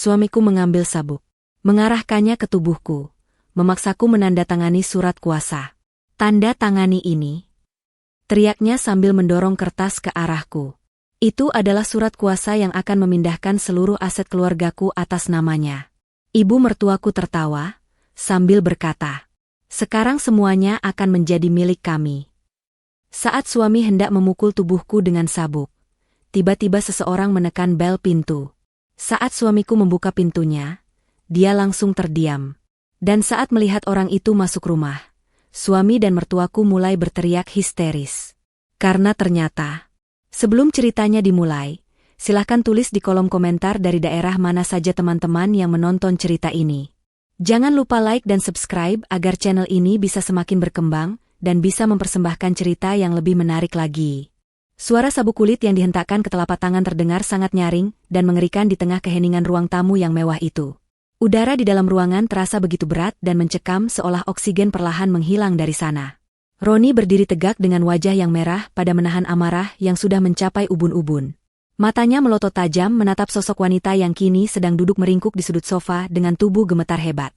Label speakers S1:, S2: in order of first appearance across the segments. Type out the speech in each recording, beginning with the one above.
S1: Suamiku mengambil sabuk, mengarahkannya ke tubuhku, memaksaku menandatangani surat kuasa. Tanda tangani ini, teriaknya sambil mendorong kertas ke arahku. Itu adalah surat kuasa yang akan memindahkan seluruh aset keluargaku atas namanya. Ibu mertuaku tertawa, sambil berkata, "Sekarang semuanya akan menjadi milik kami." Saat suami hendak memukul tubuhku dengan sabuk, tiba-tiba seseorang menekan bel pintu. Saat suamiku membuka pintunya, dia langsung terdiam. Dan saat melihat orang itu masuk rumah, suami dan mertuaku mulai berteriak histeris. Karena ternyata, sebelum ceritanya dimulai, silahkan tulis di kolom komentar dari daerah mana saja teman-teman yang menonton cerita ini. Jangan lupa like dan subscribe agar channel ini bisa semakin berkembang dan bisa mempersembahkan cerita yang lebih menarik lagi. Suara sabuk kulit yang dihentakkan ke telapak tangan terdengar sangat nyaring dan mengerikan di tengah keheningan ruang tamu yang mewah itu. Udara di dalam ruangan terasa begitu berat dan mencekam seolah oksigen perlahan menghilang dari sana. Roni berdiri tegak dengan wajah yang merah pada menahan amarah yang sudah mencapai ubun-ubun. Matanya melotot tajam menatap sosok wanita yang kini sedang duduk meringkuk di sudut sofa dengan tubuh gemetar hebat.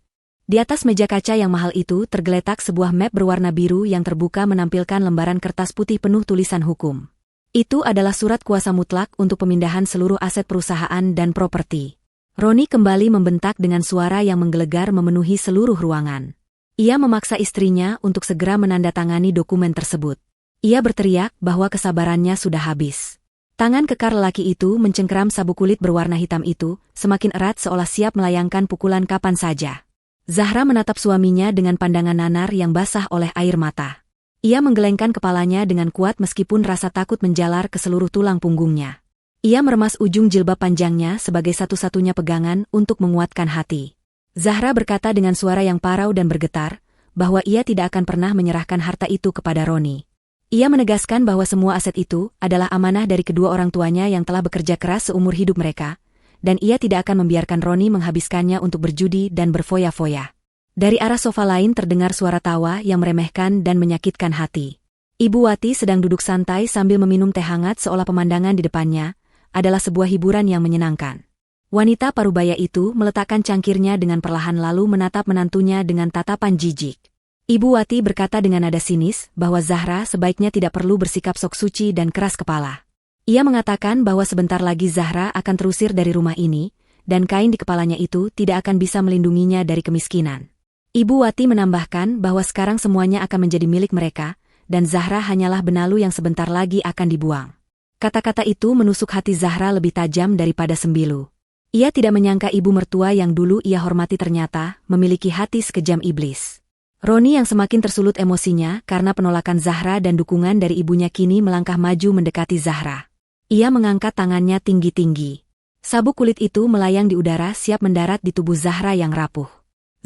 S1: Di atas meja kaca yang mahal itu tergeletak sebuah map berwarna biru yang terbuka menampilkan lembaran kertas putih penuh tulisan hukum. Itu adalah surat kuasa mutlak untuk pemindahan seluruh aset perusahaan dan properti. Roni kembali membentak dengan suara yang menggelegar memenuhi seluruh ruangan. Ia memaksa istrinya untuk segera menandatangani dokumen tersebut. Ia berteriak bahwa kesabarannya sudah habis. Tangan kekar lelaki itu mencengkeram sabuk kulit berwarna hitam itu, semakin erat seolah siap melayangkan pukulan kapan saja. Zahra menatap suaminya dengan pandangan nanar yang basah oleh air mata. Ia menggelengkan kepalanya dengan kuat meskipun rasa takut menjalar ke seluruh tulang punggungnya. Ia meremas ujung jilbab panjangnya sebagai satu-satunya pegangan untuk menguatkan hati. Zahra berkata dengan suara yang parau dan bergetar, bahwa ia tidak akan pernah menyerahkan harta itu kepada Roni. Ia menegaskan bahwa semua aset itu adalah amanah dari kedua orang tuanya yang telah bekerja keras seumur hidup mereka, dan ia tidak akan membiarkan Roni menghabiskannya untuk berjudi dan berfoya-foya. Dari arah sofa lain terdengar suara tawa yang meremehkan dan menyakitkan hati. Ibu Wati sedang duduk santai sambil meminum teh hangat seolah pemandangan di depannya adalah sebuah hiburan yang menyenangkan. Wanita parubaya itu meletakkan cangkirnya dengan perlahan lalu menatap menantunya dengan tatapan jijik. Ibu Wati berkata dengan nada sinis bahwa Zahra sebaiknya tidak perlu bersikap sok suci dan keras kepala. Ia mengatakan bahwa sebentar lagi Zahra akan terusir dari rumah ini, dan kain di kepalanya itu tidak akan bisa melindunginya dari kemiskinan. Ibu Wati menambahkan bahwa sekarang semuanya akan menjadi milik mereka, dan Zahra hanyalah benalu yang sebentar lagi akan dibuang. Kata-kata itu menusuk hati Zahra lebih tajam daripada sembilu. Ia tidak menyangka ibu mertua yang dulu ia hormati ternyata memiliki hati sekejam iblis. Roni yang semakin tersulut emosinya karena penolakan Zahra dan dukungan dari ibunya kini melangkah maju mendekati Zahra. Ia mengangkat tangannya tinggi-tinggi. Sabuk kulit itu melayang di udara siap mendarat di tubuh Zahra yang rapuh.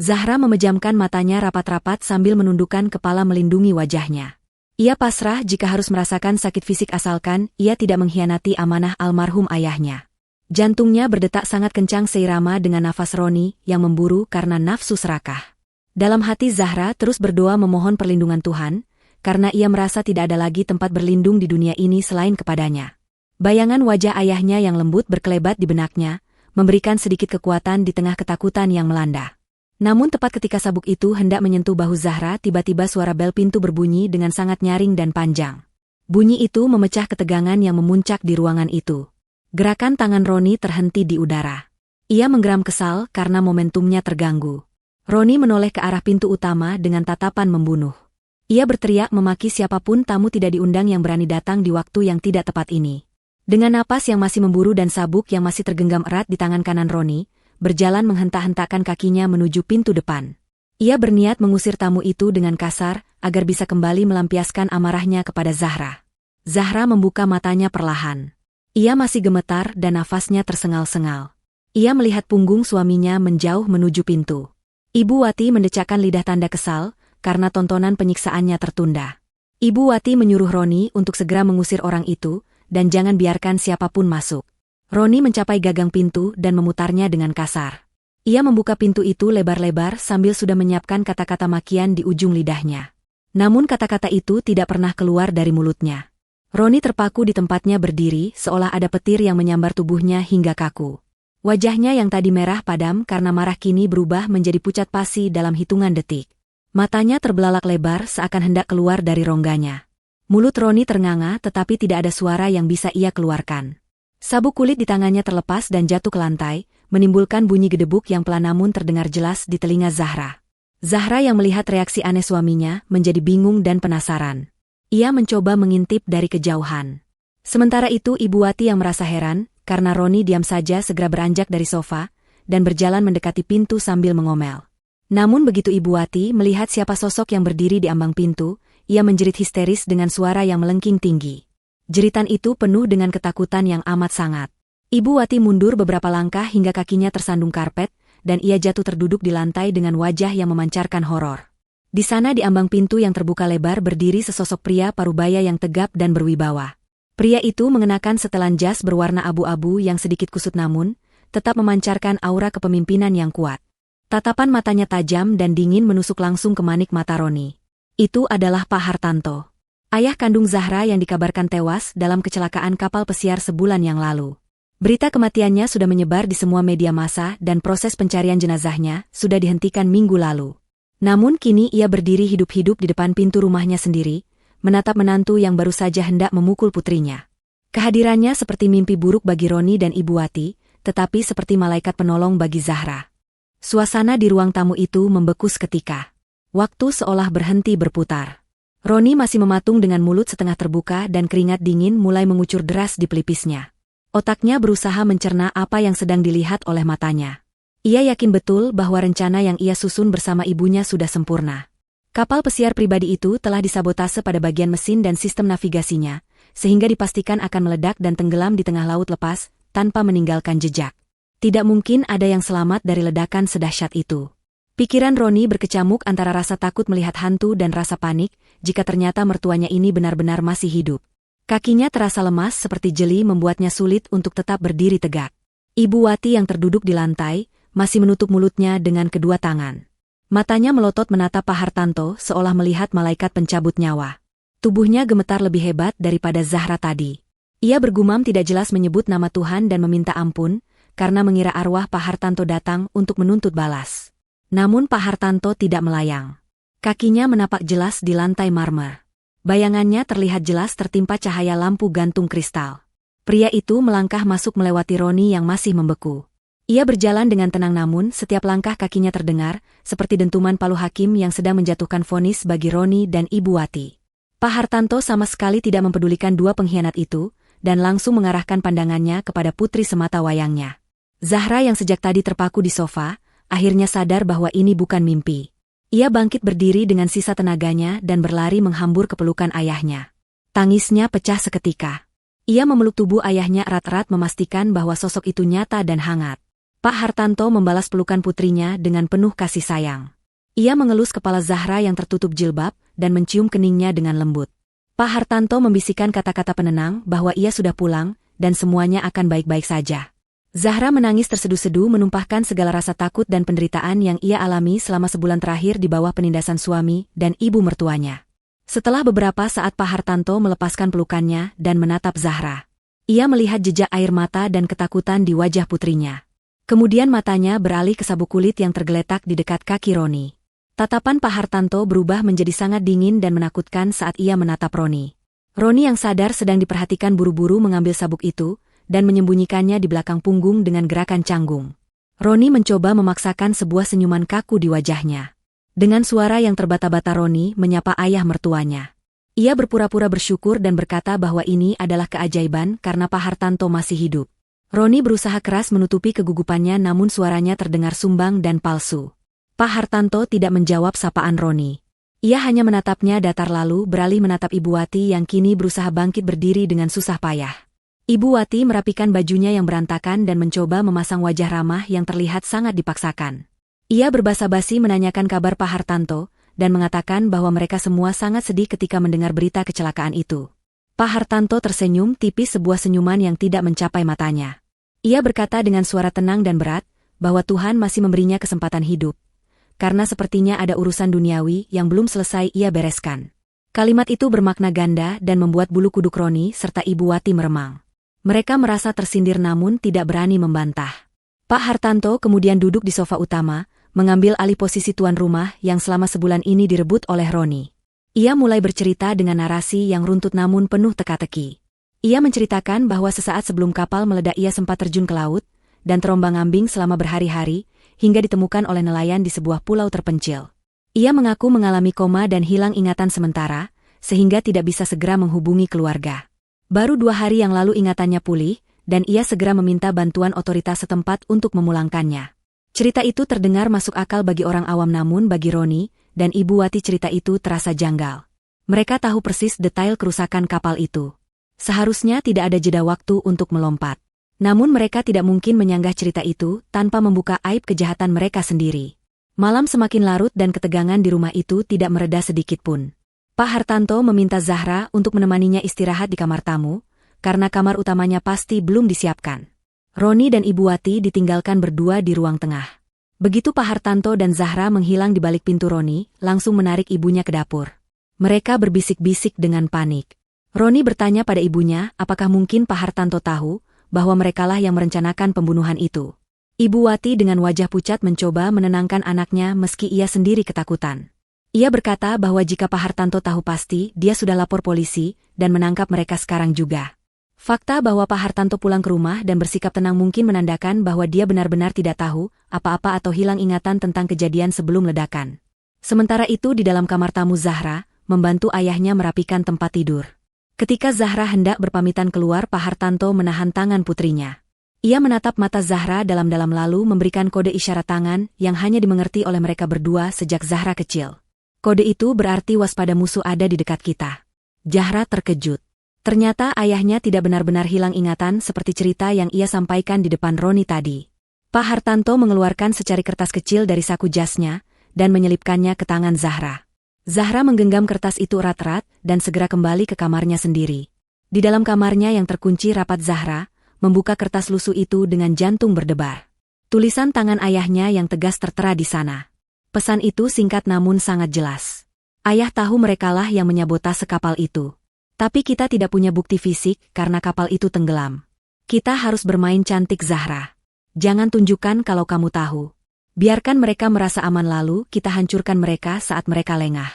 S1: Zahra memejamkan matanya rapat-rapat sambil menundukkan kepala melindungi wajahnya. Ia pasrah jika harus merasakan sakit fisik asalkan ia tidak mengkhianati amanah almarhum ayahnya. Jantungnya berdetak sangat kencang seirama dengan nafas Roni yang memburu karena nafsu serakah. Dalam hati Zahra terus berdoa memohon perlindungan Tuhan, karena ia merasa tidak ada lagi tempat berlindung di dunia ini selain kepadanya. Bayangan wajah ayahnya yang lembut berkelebat di benaknya, memberikan sedikit kekuatan di tengah ketakutan yang melanda. Namun tepat ketika sabuk itu hendak menyentuh bahu Zahra, tiba-tiba suara bel pintu berbunyi dengan sangat nyaring dan panjang. Bunyi itu memecah ketegangan yang memuncak di ruangan itu. Gerakan tangan Roni terhenti di udara. Ia menggeram kesal karena momentumnya terganggu. Roni menoleh ke arah pintu utama dengan tatapan membunuh. Ia berteriak memaki siapapun tamu tidak diundang yang berani datang di waktu yang tidak tepat ini. Dengan napas yang masih memburu dan sabuk yang masih tergenggam erat di tangan kanan Roni, berjalan menghentak-hentakkan kakinya menuju pintu depan. Ia berniat mengusir tamu itu dengan kasar, agar bisa kembali melampiaskan amarahnya kepada Zahra. Zahra membuka matanya perlahan. Ia masih gemetar dan nafasnya tersengal-sengal. Ia melihat punggung suaminya menjauh menuju pintu. Ibu Wati mendecakkan lidah tanda kesal, karena tontonan penyiksaannya tertunda. Ibu Wati menyuruh Roni untuk segera mengusir orang itu, dan jangan biarkan siapapun masuk. Roni mencapai gagang pintu dan memutarnya dengan kasar. Ia membuka pintu itu lebar-lebar sambil sudah menyiapkan kata-kata makian di ujung lidahnya. Namun kata-kata itu tidak pernah keluar dari mulutnya. Roni terpaku di tempatnya berdiri seolah ada petir yang menyambar tubuhnya hingga kaku. Wajahnya yang tadi merah padam karena marah kini berubah menjadi pucat pasi dalam hitungan detik. Matanya terbelalak lebar seakan hendak keluar dari rongganya. Mulut Roni ternganga tetapi tidak ada suara yang bisa ia keluarkan. Sabuk kulit di tangannya terlepas dan jatuh ke lantai, menimbulkan bunyi gedebuk yang pelan namun terdengar jelas di telinga Zahra. Zahra yang melihat reaksi aneh suaminya menjadi bingung dan penasaran. Ia mencoba mengintip dari kejauhan. Sementara itu Ibu Wati yang merasa heran, karena Roni diam saja segera beranjak dari sofa, dan berjalan mendekati pintu sambil mengomel. Namun begitu Ibu Wati melihat siapa sosok yang berdiri di ambang pintu, ia menjerit histeris dengan suara yang melengking tinggi. Jeritan itu penuh dengan ketakutan yang amat sangat. Ibu Wati mundur beberapa langkah hingga kakinya tersandung karpet, dan ia jatuh terduduk di lantai dengan wajah yang memancarkan horor. Di sana di ambang pintu yang terbuka lebar berdiri sesosok pria parubaya yang tegap dan berwibawa. Pria itu mengenakan setelan jas berwarna abu-abu yang sedikit kusut namun, tetap memancarkan aura kepemimpinan yang kuat. Tatapan matanya tajam dan dingin menusuk langsung ke manik mata Roni. Itu adalah Pak Hartanto, ayah kandung Zahra yang dikabarkan tewas dalam kecelakaan kapal pesiar sebulan yang lalu. Berita kematiannya sudah menyebar di semua media massa dan proses pencarian jenazahnya sudah dihentikan minggu lalu. Namun kini ia berdiri hidup-hidup di depan pintu rumahnya sendiri, menatap menantu yang baru saja hendak memukul putrinya. Kehadirannya seperti mimpi buruk bagi Roni dan Ibu Wati, tetapi seperti malaikat penolong bagi Zahra. Suasana di ruang tamu itu membeku seketika. Waktu seolah berhenti berputar. Roni masih mematung dengan mulut setengah terbuka dan keringat dingin mulai mengucur deras di pelipisnya. Otaknya berusaha mencerna apa yang sedang dilihat oleh matanya. Ia yakin betul bahwa rencana yang ia susun bersama ibunya sudah sempurna. Kapal pesiar pribadi itu telah disabotase pada bagian mesin dan sistem navigasinya, sehingga dipastikan akan meledak dan tenggelam di tengah laut lepas, tanpa meninggalkan jejak. Tidak mungkin ada yang selamat dari ledakan sedahsyat itu. Pikiran Roni berkecamuk antara rasa takut melihat hantu dan rasa panik, jika ternyata mertuanya ini benar-benar masih hidup. Kakinya terasa lemas seperti jeli membuatnya sulit untuk tetap berdiri tegak. Ibu Wati yang terduduk di lantai, masih menutup mulutnya dengan kedua tangan. Matanya melotot menatap Pak Hartanto seolah melihat malaikat pencabut nyawa. Tubuhnya gemetar lebih hebat daripada Zahra tadi. Ia bergumam tidak jelas menyebut nama Tuhan dan meminta ampun, karena mengira arwah Pak Hartanto datang untuk menuntut balas. Namun Pak Hartanto tidak melayang. Kakinya menapak jelas di lantai marmer. Bayangannya terlihat jelas tertimpa cahaya lampu gantung kristal. Pria itu melangkah masuk melewati Roni yang masih membeku. Ia berjalan dengan tenang namun setiap langkah kakinya terdengar, seperti dentuman palu hakim yang sedang menjatuhkan vonis bagi Roni dan Ibu Wati. Pak Hartanto sama sekali tidak mempedulikan dua pengkhianat itu, dan langsung mengarahkan pandangannya kepada putri semata wayangnya. Zahra yang sejak tadi terpaku di sofa, akhirnya sadar bahwa ini bukan mimpi. Ia bangkit berdiri dengan sisa tenaganya dan berlari menghambur ke pelukan ayahnya. Tangisnya pecah seketika. Ia memeluk tubuh ayahnya erat-erat memastikan bahwa sosok itu nyata dan hangat. Pak Hartanto membalas pelukan putrinya dengan penuh kasih sayang. Ia mengelus kepala Zahra yang tertutup jilbab dan mencium keningnya dengan lembut. Pak Hartanto membisikkan kata-kata penenang bahwa ia sudah pulang dan semuanya akan baik-baik saja. Zahra menangis terseduh-seduh menumpahkan segala rasa takut dan penderitaan yang ia alami selama sebulan terakhir di bawah penindasan suami dan ibu mertuanya. Setelah beberapa saat Pak Hartanto melepaskan pelukannya dan menatap Zahra. Ia melihat jejak air mata dan ketakutan di wajah putrinya. Kemudian matanya beralih ke sabuk kulit yang tergeletak di dekat kaki Roni. Tatapan Pak Hartanto berubah menjadi sangat dingin dan menakutkan saat ia menatap Roni. Roni yang sadar sedang diperhatikan buru-buru mengambil sabuk itu, dan menyembunyikannya di belakang punggung dengan gerakan canggung. Roni mencoba memaksakan sebuah senyuman kaku di wajahnya. Dengan suara yang terbata-bata Roni menyapa ayah mertuanya. Ia berpura-pura bersyukur dan berkata bahwa ini adalah keajaiban karena Pak Hartanto masih hidup. Roni berusaha keras menutupi kegugupannya namun suaranya terdengar sumbang dan palsu. Pak Hartanto tidak menjawab sapaan Roni. Ia hanya menatapnya datar lalu beralih menatap Ibu Wati yang kini berusaha bangkit berdiri dengan susah payah. Ibu Wati merapikan bajunya yang berantakan dan mencoba memasang wajah ramah yang terlihat sangat dipaksakan. Ia berbasa-basi menanyakan kabar Pak Hartanto, dan mengatakan bahwa mereka semua sangat sedih ketika mendengar berita kecelakaan itu. Pak Hartanto tersenyum tipis sebuah senyuman yang tidak mencapai matanya. Ia berkata dengan suara tenang dan berat, bahwa Tuhan masih memberinya kesempatan hidup. Karena sepertinya ada urusan duniawi yang belum selesai ia bereskan. Kalimat itu bermakna ganda dan membuat bulu kuduk Roni serta Ibu Wati meremang. Mereka merasa tersindir namun tidak berani membantah. Pak Hartanto kemudian duduk di sofa utama, mengambil alih posisi tuan rumah yang selama sebulan ini direbut oleh Roni. Ia mulai bercerita dengan narasi yang runtut namun penuh teka-teki. Ia menceritakan bahwa sesaat sebelum kapal meledak ia sempat terjun ke laut, dan terombang-ambing selama berhari-hari, hingga ditemukan oleh nelayan di sebuah pulau terpencil. Ia mengaku mengalami koma dan hilang ingatan sementara, sehingga tidak bisa segera menghubungi keluarga. Baru 2 hari yang lalu ingatannya pulih, dan ia segera meminta bantuan otoritas setempat untuk memulangkannya. Cerita itu terdengar masuk akal bagi orang awam namun bagi Roni dan Ibu Wati cerita itu terasa janggal. Mereka tahu persis detail kerusakan kapal itu. Seharusnya tidak ada jeda waktu untuk melompat. Namun mereka tidak mungkin menyanggah cerita itu tanpa membuka aib kejahatan mereka sendiri. Malam semakin larut dan ketegangan di rumah itu tidak mereda sedikitpun. Pak Hartanto meminta Zahra untuk menemaninya istirahat di kamar tamu, karena kamar utamanya pasti belum disiapkan. Roni dan Ibu Wati ditinggalkan berdua di ruang tengah. Begitu Pak Hartanto dan Zahra menghilang di balik pintu, Roni langsung menarik ibunya ke dapur. Mereka berbisik-bisik dengan panik. Roni bertanya pada ibunya apakah mungkin Pak Hartanto tahu bahwa merekalah yang merencanakan pembunuhan itu. Ibu Wati dengan wajah pucat mencoba menenangkan anaknya meski ia sendiri ketakutan. Ia berkata bahwa jika Pak Hartanto tahu pasti dia sudah lapor polisi dan menangkap mereka sekarang juga. Fakta bahwa Pak Hartanto pulang ke rumah dan bersikap tenang mungkin menandakan bahwa dia benar-benar tidak tahu apa-apa atau hilang ingatan tentang kejadian sebelum ledakan. Sementara itu di dalam kamar tamu Zahra, membantu ayahnya merapikan tempat tidur. Ketika Zahra hendak berpamitan keluar, Pak Hartanto menahan tangan putrinya. Ia menatap mata Zahra dalam-dalam lalu memberikan kode isyarat tangan yang hanya dimengerti oleh mereka berdua sejak Zahra kecil. Kode itu berarti waspada, musuh ada di dekat kita. Zahra terkejut. Ternyata ayahnya tidak benar-benar hilang ingatan seperti cerita yang ia sampaikan di depan Roni tadi. Pak Hartanto mengeluarkan secari kertas kecil dari saku jasnya dan menyelipkannya ke tangan Zahra. Zahra menggenggam kertas itu erat-erat dan segera kembali ke kamarnya sendiri. Di dalam kamarnya yang terkunci rapat, Zahra membuka kertas lusuh itu dengan jantung berdebar. Tulisan tangan ayahnya yang tegas tertera di sana. Pesan itu singkat namun sangat jelas. Ayah tahu merekalah yang menyabotase kapal itu. Tapi kita tidak punya bukti fisik karena kapal itu tenggelam. Kita harus bermain cantik, Zahra. Jangan tunjukkan kalau kamu tahu. Biarkan mereka merasa aman lalu kita hancurkan mereka saat mereka lengah.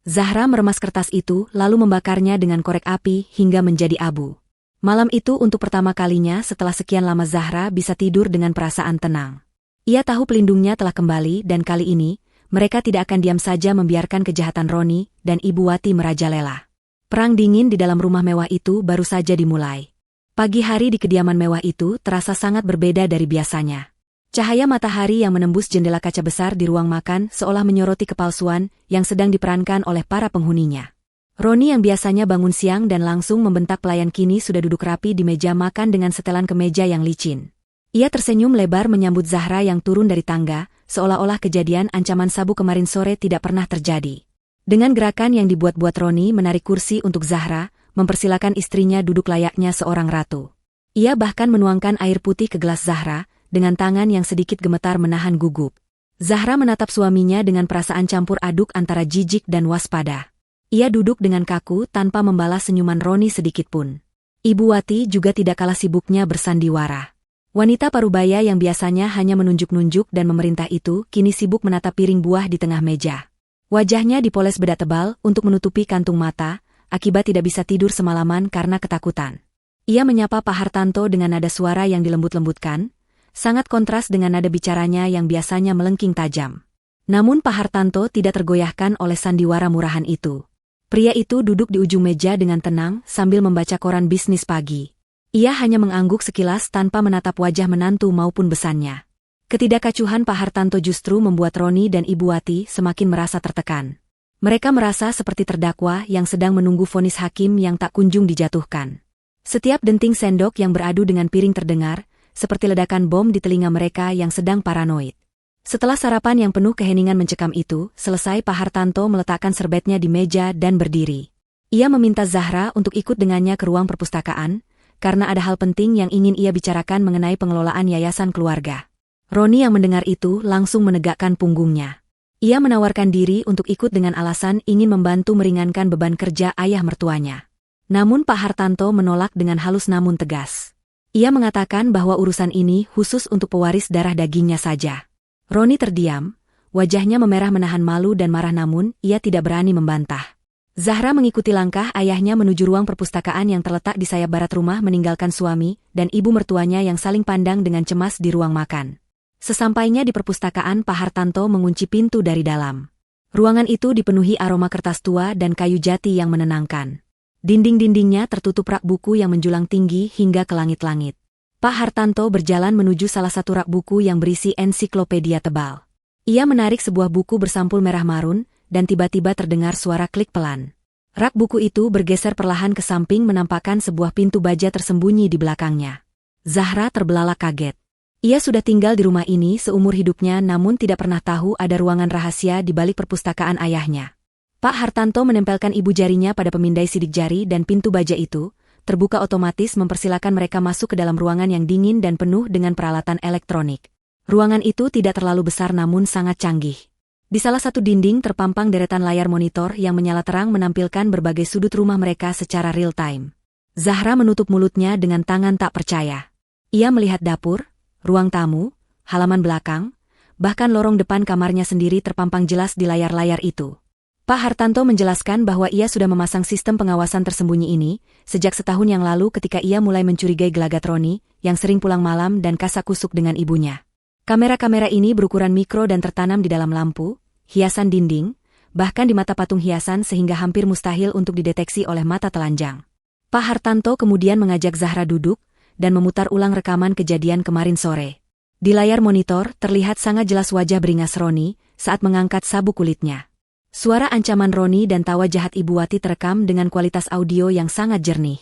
S1: Zahra meremas kertas itu lalu membakarnya dengan korek api hingga menjadi abu. Malam itu untuk pertama kalinya setelah sekian lama Zahra bisa tidur dengan perasaan tenang. Ia tahu pelindungnya telah kembali dan kali ini mereka tidak akan diam saja membiarkan kejahatan Roni dan Ibu Wati merajalela. Perang dingin di dalam rumah mewah itu baru saja dimulai. Pagi hari di kediaman mewah itu terasa sangat berbeda dari biasanya. Cahaya matahari yang menembus jendela kaca besar di ruang makan seolah menyoroti kepalsuan yang sedang diperankan oleh para penghuninya. Roni yang biasanya bangun siang dan langsung membentak pelayan kini sudah duduk rapi di meja makan dengan setelan kemeja yang licin. Ia tersenyum lebar menyambut Zahra yang turun dari tangga, seolah-olah kejadian ancaman sabu kemarin sore tidak pernah terjadi. Dengan gerakan yang dibuat-buat, Roni menarik kursi untuk Zahra, mempersilakan istrinya duduk layaknya seorang ratu. Ia bahkan menuangkan air putih ke gelas Zahra, dengan tangan yang sedikit gemetar menahan gugup. Zahra menatap suaminya dengan perasaan campur aduk antara jijik dan waspada. Ia duduk dengan kaku tanpa membalas senyuman Roni sedikitpun. Ibu Wati juga tidak kalah sibuknya bersandiwara. Wanita parubaya yang biasanya hanya menunjuk-nunjuk dan memerintah itu kini sibuk menatap piring buah di tengah meja. Wajahnya dipoles bedak tebal untuk menutupi kantung mata, akibat tidak bisa tidur semalaman karena ketakutan. Ia menyapa Pak Hartanto dengan nada suara yang dilembut-lembutkan, sangat kontras dengan nada bicaranya yang biasanya melengking tajam. Namun Pak Hartanto tidak tergoyahkan oleh sandiwara murahan itu. Pria itu duduk di ujung meja dengan tenang sambil membaca koran bisnis pagi. Ia hanya mengangguk sekilas tanpa menatap wajah menantu maupun besannya. Ketidakacuhan Pak Hartanto justru membuat Roni dan Ibu Wati semakin merasa tertekan. Mereka merasa seperti terdakwa yang sedang menunggu vonis hakim yang tak kunjung dijatuhkan. Setiap denting sendok yang beradu dengan piring terdengar, seperti ledakan bom di telinga mereka yang sedang paranoid. Setelah sarapan yang penuh keheningan mencekam itu, selesai Pak Hartanto meletakkan serbetnya di meja dan berdiri. Ia meminta Zahra untuk ikut dengannya ke ruang perpustakaan, karena ada hal penting yang ingin ia bicarakan mengenai pengelolaan yayasan keluarga. Roni yang mendengar itu langsung menegakkan punggungnya. Ia menawarkan diri untuk ikut dengan alasan ingin membantu meringankan beban kerja ayah mertuanya. Namun Pak Hartanto menolak dengan halus namun tegas. Ia mengatakan bahwa urusan ini khusus untuk pewaris darah dagingnya saja. Roni terdiam, wajahnya memerah menahan malu dan marah namun ia tidak berani membantah. Zahra mengikuti langkah ayahnya menuju ruang perpustakaan yang terletak di sayap barat rumah meninggalkan suami dan ibu mertuanya yang saling pandang dengan cemas di ruang makan. Sesampainya di perpustakaan, Pak Hartanto mengunci pintu dari dalam. Ruangan itu dipenuhi aroma kertas tua dan kayu jati yang menenangkan. Dinding-dindingnya tertutup rak buku yang menjulang tinggi hingga ke langit-langit. Pak Hartanto berjalan menuju salah satu rak buku yang berisi ensiklopedia tebal. Ia menarik sebuah buku bersampul merah marun, dan tiba-tiba terdengar suara klik pelan. Rak buku itu bergeser perlahan ke samping menampakkan sebuah pintu baja tersembunyi di belakangnya. Zahra terbelalak kaget. Ia sudah tinggal di rumah ini seumur hidupnya namun tidak pernah tahu ada ruangan rahasia di balik perpustakaan ayahnya. Pak Hartanto menempelkan ibu jarinya pada pemindai sidik jari dan pintu baja itu terbuka otomatis mempersilakan mereka masuk ke dalam ruangan yang dingin dan penuh dengan peralatan elektronik. Ruangan itu tidak terlalu besar namun sangat canggih. Di salah satu dinding terpampang deretan layar monitor yang menyala terang menampilkan berbagai sudut rumah mereka secara real time. Zahra menutup mulutnya dengan tangan tak percaya. Ia melihat dapur, ruang tamu, halaman belakang, bahkan lorong depan kamarnya sendiri terpampang jelas di layar-layar itu. Pak Hartanto menjelaskan bahwa ia sudah memasang sistem pengawasan tersembunyi ini sejak setahun yang lalu ketika ia mulai mencurigai gelagat Roni yang sering pulang malam dan kasakusuk dengan ibunya. Kamera-kamera ini berukuran mikro dan tertanam di dalam lampu, hiasan dinding, bahkan di mata patung hiasan sehingga hampir mustahil untuk dideteksi oleh mata telanjang. Pak Hartanto kemudian mengajak Zahra duduk dan memutar ulang rekaman kejadian kemarin sore. Di layar monitor terlihat sangat jelas wajah beringas Roni saat mengangkat sabuk kulitnya. Suara ancaman Roni dan tawa jahat Ibu Wati terekam dengan kualitas audio yang sangat jernih.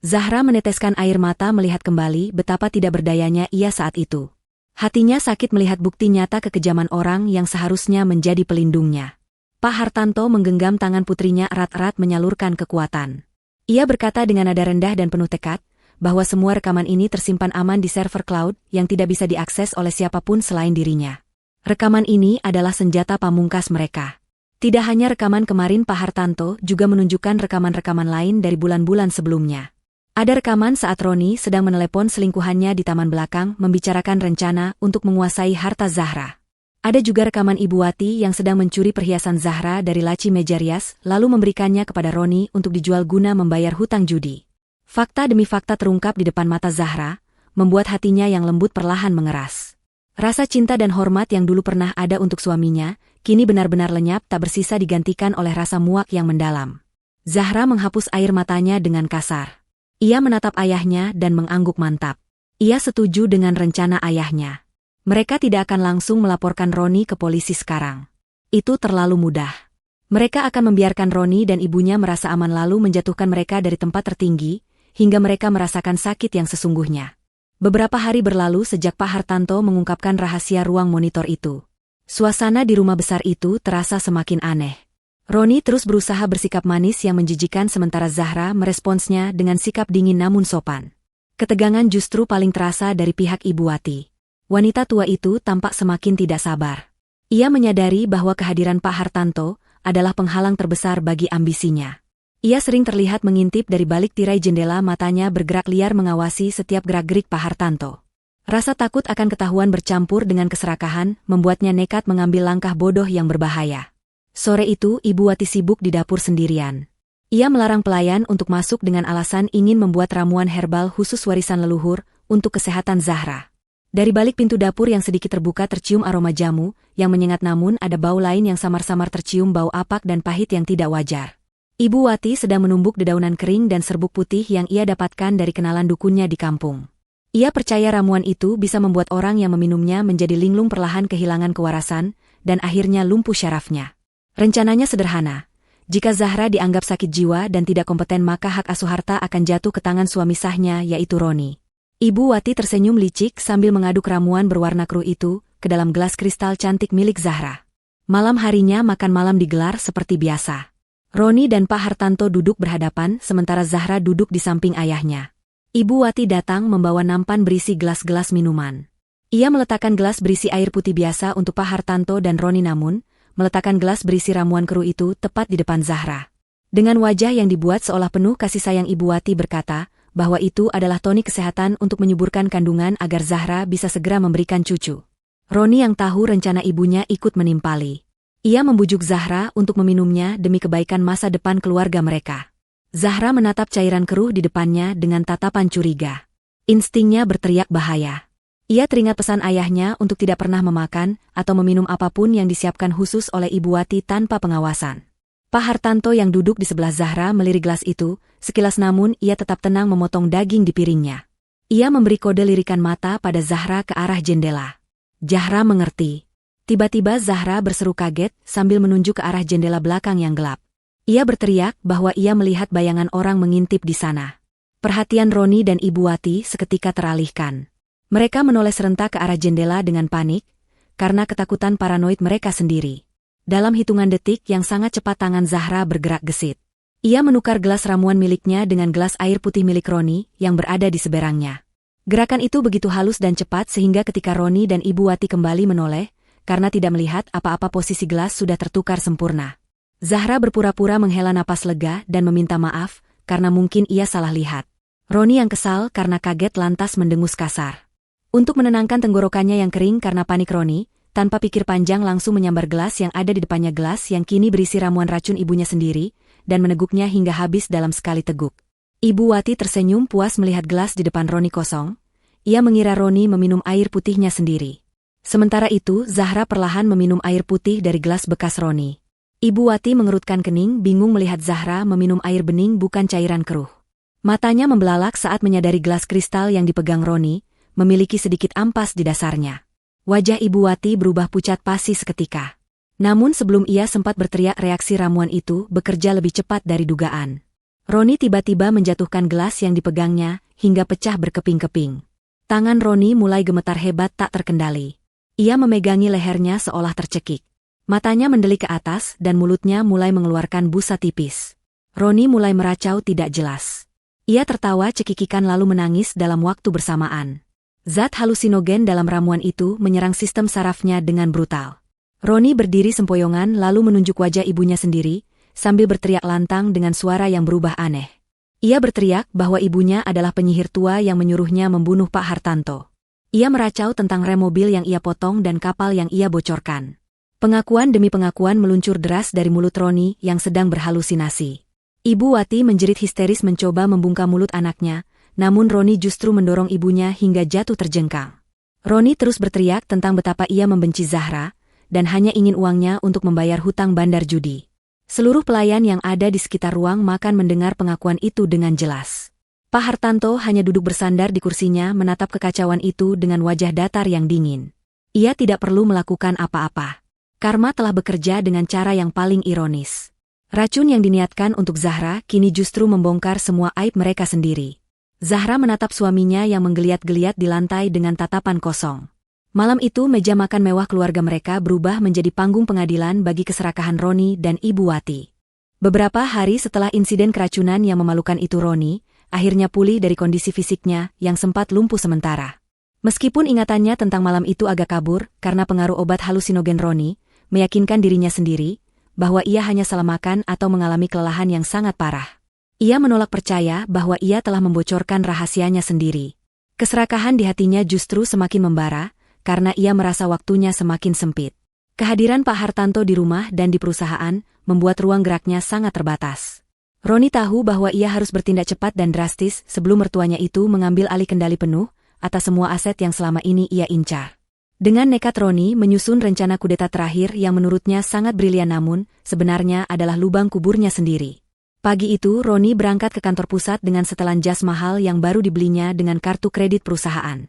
S1: Zahra meneteskan air mata melihat kembali betapa tidak berdayanya ia saat itu. Hatinya sakit melihat bukti nyata kekejaman orang yang seharusnya menjadi pelindungnya. Pak Hartanto menggenggam tangan putrinya erat-erat menyalurkan kekuatan. Ia berkata dengan nada rendah dan penuh tekad, bahwa semua rekaman ini tersimpan aman di server cloud yang tidak bisa diakses oleh siapapun selain dirinya. Rekaman ini adalah senjata pamungkas mereka. Tidak hanya rekaman kemarin, Pak Hartanto juga menunjukkan rekaman-rekaman lain dari bulan-bulan sebelumnya. Ada rekaman saat Roni sedang menelepon selingkuhannya di taman belakang membicarakan rencana untuk menguasai harta Zahra. Ada juga rekaman Ibu Wati yang sedang mencuri perhiasan Zahra dari laci meja rias lalu memberikannya kepada Roni untuk dijual guna membayar hutang judi. Fakta demi fakta terungkap di depan mata Zahra, membuat hatinya yang lembut perlahan mengeras. Rasa cinta dan hormat yang dulu pernah ada untuk suaminya, kini benar-benar lenyap tak bersisa digantikan oleh rasa muak yang mendalam. Zahra menghapus air matanya dengan kasar. Ia menatap ayahnya dan mengangguk mantap. Ia setuju dengan rencana ayahnya. Mereka tidak akan langsung melaporkan Roni ke polisi sekarang. Itu terlalu mudah. Mereka akan membiarkan Roni dan ibunya merasa aman lalu menjatuhkan mereka dari tempat tertinggi, hingga mereka merasakan sakit yang sesungguhnya. Beberapa hari berlalu sejak Pak Hartanto mengungkapkan rahasia ruang monitor itu. Suasana di rumah besar itu terasa semakin aneh. Roni terus berusaha bersikap manis yang menjijikan sementara Zahra meresponsnya dengan sikap dingin namun sopan. Ketegangan justru paling terasa dari pihak Ibu Wati. Wanita tua itu tampak semakin tidak sabar. Ia menyadari bahwa kehadiran Pak Hartanto adalah penghalang terbesar bagi ambisinya. Ia sering terlihat mengintip dari balik tirai jendela, matanya bergerak liar mengawasi setiap gerak-gerik Pak Hartanto. Rasa takut akan ketahuan bercampur dengan keserakahan membuatnya nekat mengambil langkah bodoh yang berbahaya. Sore itu Ibu Wati sibuk di dapur sendirian. Ia melarang pelayan untuk masuk dengan alasan ingin membuat ramuan herbal khusus warisan leluhur untuk kesehatan Zahra. Dari balik pintu dapur yang sedikit terbuka tercium aroma jamu yang menyengat namun ada bau lain yang samar-samar tercium, bau apak dan pahit yang tidak wajar. Ibu Wati sedang menumbuk dedaunan kering dan serbuk putih yang ia dapatkan dari kenalan dukunnya di kampung. Ia percaya ramuan itu bisa membuat orang yang meminumnya menjadi linglung, perlahan kehilangan kewarasan, dan akhirnya lumpuh syarafnya. Rencananya sederhana. Jika Zahra dianggap sakit jiwa dan tidak kompeten maka hak asuh harta akan jatuh ke tangan suami sahnya yaitu Roni. Ibu Wati tersenyum licik sambil mengaduk ramuan berwarna keruh itu ke dalam gelas kristal cantik milik Zahra. Malam harinya makan malam digelar seperti biasa. Roni dan Pak Hartanto duduk berhadapan sementara Zahra duduk di samping ayahnya. Ibu Wati datang membawa nampan berisi gelas-gelas minuman. Ia meletakkan gelas berisi air putih biasa untuk Pak Hartanto dan Roni namun meletakkan gelas berisi ramuan keruh itu tepat di depan Zahra. Dengan wajah yang dibuat seolah penuh kasih sayang Ibu Wati berkata bahwa itu adalah tonik kesehatan untuk menyuburkan kandungan agar Zahra bisa segera memberikan cucu. Roni yang tahu rencana ibunya ikut menimpali. Ia membujuk Zahra untuk meminumnya demi kebaikan masa depan keluarga mereka. Zahra menatap cairan keruh di depannya dengan tatapan curiga. Instingnya berteriak bahaya. Ia teringat pesan ayahnya untuk tidak pernah memakan atau meminum apapun yang disiapkan khusus oleh Ibu Wati tanpa pengawasan. Pak Hartanto yang duduk di sebelah Zahra melirik gelas itu, sekilas namun ia tetap tenang memotong daging di piringnya. Ia memberi kode lirikan mata pada Zahra ke arah jendela. Zahra mengerti. Tiba-tiba Zahra berseru kaget sambil menunjuk ke arah jendela belakang yang gelap. Ia berteriak bahwa ia melihat bayangan orang mengintip di sana. Perhatian Roni dan Ibu Wati seketika teralihkan. Mereka menoleh serentak ke arah jendela dengan panik, karena ketakutan paranoid mereka sendiri. Dalam hitungan detik yang sangat cepat tangan Zahra bergerak gesit. Ia menukar gelas ramuan miliknya dengan gelas air putih milik Roni yang berada di seberangnya. Gerakan itu begitu halus dan cepat sehingga ketika Roni dan Ibu Wati kembali menoleh, karena tidak melihat apa-apa posisi gelas sudah tertukar sempurna. Zahra berpura-pura menghela napas lega dan meminta maaf, karena mungkin ia salah lihat. Roni yang kesal karena kaget lantas mendengus kasar. Untuk menenangkan tenggorokannya yang kering karena panik Roni, tanpa pikir panjang langsung menyambar gelas yang ada di depannya gelas yang kini berisi ramuan racun ibunya sendiri, dan meneguknya hingga habis dalam sekali teguk. Ibu Wati tersenyum puas melihat gelas di depan Roni kosong. Ia mengira Roni meminum air putihnya sendiri. Sementara itu Zahra perlahan meminum air putih dari gelas bekas Roni. Ibu Wati mengerutkan kening bingung melihat Zahra meminum air bening bukan cairan keruh. Matanya membelalak saat menyadari gelas kristal yang dipegang Roni memiliki sedikit ampas di dasarnya. Wajah Ibu Wati berubah pucat pasi seketika. Namun sebelum ia sempat berteriak reaksi ramuan itu bekerja lebih cepat dari dugaan. Roni tiba-tiba menjatuhkan gelas yang dipegangnya hingga pecah berkeping-keping. Tangan Roni mulai gemetar hebat tak terkendali. Ia memegangi lehernya seolah tercekik. Matanya mendelik ke atas dan mulutnya mulai mengeluarkan busa tipis. Roni mulai meracau tidak jelas. Ia tertawa cekikikan lalu menangis dalam waktu bersamaan. Zat halusinogen dalam ramuan itu menyerang sistem sarafnya dengan brutal. Roni berdiri sempoyongan lalu menunjuk wajah ibunya sendiri, sambil berteriak lantang dengan suara yang berubah aneh. Ia berteriak bahwa ibunya adalah penyihir tua yang menyuruhnya membunuh Pak Hartanto. Ia meracau tentang rem mobil yang ia potong dan kapal yang ia bocorkan. Pengakuan demi pengakuan meluncur deras dari mulut Roni yang sedang berhalusinasi. Ibu Wati menjerit histeris mencoba membungkam mulut anaknya, namun Roni justru mendorong ibunya hingga jatuh terjengkang. Roni terus berteriak tentang betapa ia membenci Zahra, dan hanya ingin uangnya untuk membayar hutang bandar judi. Seluruh pelayan yang ada di sekitar ruang makan mendengar pengakuan itu dengan jelas. Pak Hartanto hanya duduk bersandar di kursinya menatap kekacauan itu dengan wajah datar yang dingin. Ia tidak perlu melakukan apa-apa. Karma telah bekerja dengan cara yang paling ironis. Racun yang diniatkan untuk Zahra kini justru membongkar semua aib mereka sendiri. Zahra menatap suaminya yang menggeliat-geliat di lantai dengan tatapan kosong. Malam itu meja makan mewah keluarga mereka berubah menjadi panggung pengadilan bagi keserakahan Roni dan Ibu Wati. Beberapa hari setelah insiden keracunan yang memalukan itu Roni akhirnya pulih dari kondisi fisiknya yang sempat lumpuh sementara. Meskipun ingatannya tentang malam itu agak kabur karena pengaruh obat halusinogen Roni, meyakinkan dirinya sendiri bahwa ia hanya salah makan atau mengalami kelelahan yang sangat parah. Ia menolak percaya bahwa ia telah membocorkan rahasianya sendiri. Keserakahan di hatinya justru semakin membara, karena ia merasa waktunya semakin sempit. Kehadiran Pak Hartanto di rumah dan di perusahaan membuat ruang geraknya sangat terbatas. Roni tahu bahwa ia harus bertindak cepat dan drastis sebelum mertuanya itu mengambil alih kendali penuh atas semua aset yang selama ini ia incar. Dengan nekat Roni menyusun rencana kudeta terakhir yang menurutnya sangat brilian namun sebenarnya adalah lubang kuburnya sendiri. Pagi itu Roni berangkat ke kantor pusat dengan setelan jas mahal yang baru dibelinya dengan kartu kredit perusahaan.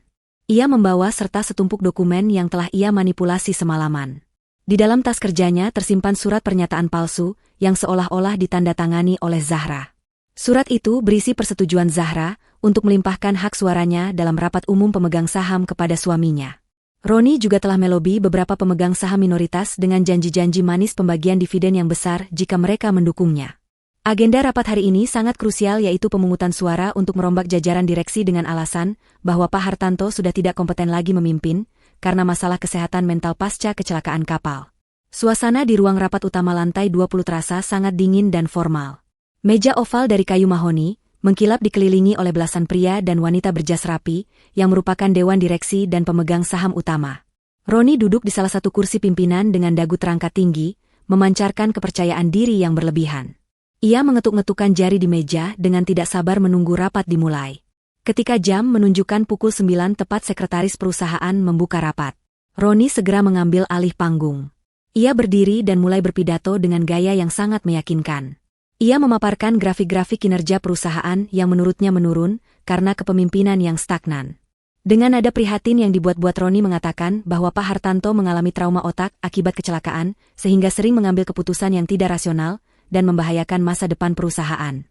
S1: Ia membawa serta setumpuk dokumen yang telah ia manipulasi semalaman. Di dalam tas kerjanya tersimpan surat pernyataan palsu yang seolah-olah ditandatangani oleh Zahra. Surat itu berisi persetujuan Zahra untuk melimpahkan hak suaranya dalam rapat umum pemegang saham kepada suaminya. Roni juga telah melobi beberapa pemegang saham minoritas dengan janji-janji manis pembagian dividen yang besar jika mereka mendukungnya. Agenda rapat hari ini sangat krusial yaitu pemungutan suara untuk merombak jajaran direksi dengan alasan bahwa Pak Hartanto sudah tidak kompeten lagi memimpin karena masalah kesehatan mental pasca kecelakaan kapal. Suasana di ruang rapat utama lantai 20 terasa sangat dingin dan formal. Meja oval dari kayu mahoni, mengkilap dikelilingi oleh belasan pria dan wanita berjas rapi, yang merupakan dewan direksi dan pemegang saham utama. Roni duduk di salah satu kursi pimpinan dengan dagu terangkat tinggi, memancarkan kepercayaan diri yang berlebihan. Ia mengetuk-ngetukkan jari di meja dengan tidak sabar menunggu rapat dimulai. Ketika jam menunjukkan pukul 9 tepat sekretaris perusahaan membuka rapat. Roni segera mengambil alih panggung. Ia berdiri dan mulai berpidato dengan gaya yang sangat meyakinkan. Ia memaparkan grafik-grafik kinerja perusahaan yang menurutnya menurun karena kepemimpinan yang stagnan. Dengan nada prihatin yang dibuat-buat, Roni mengatakan bahwa Pak Hartanto mengalami trauma otak akibat kecelakaan, sehingga sering mengambil keputusan yang tidak rasional dan membahayakan masa depan perusahaan.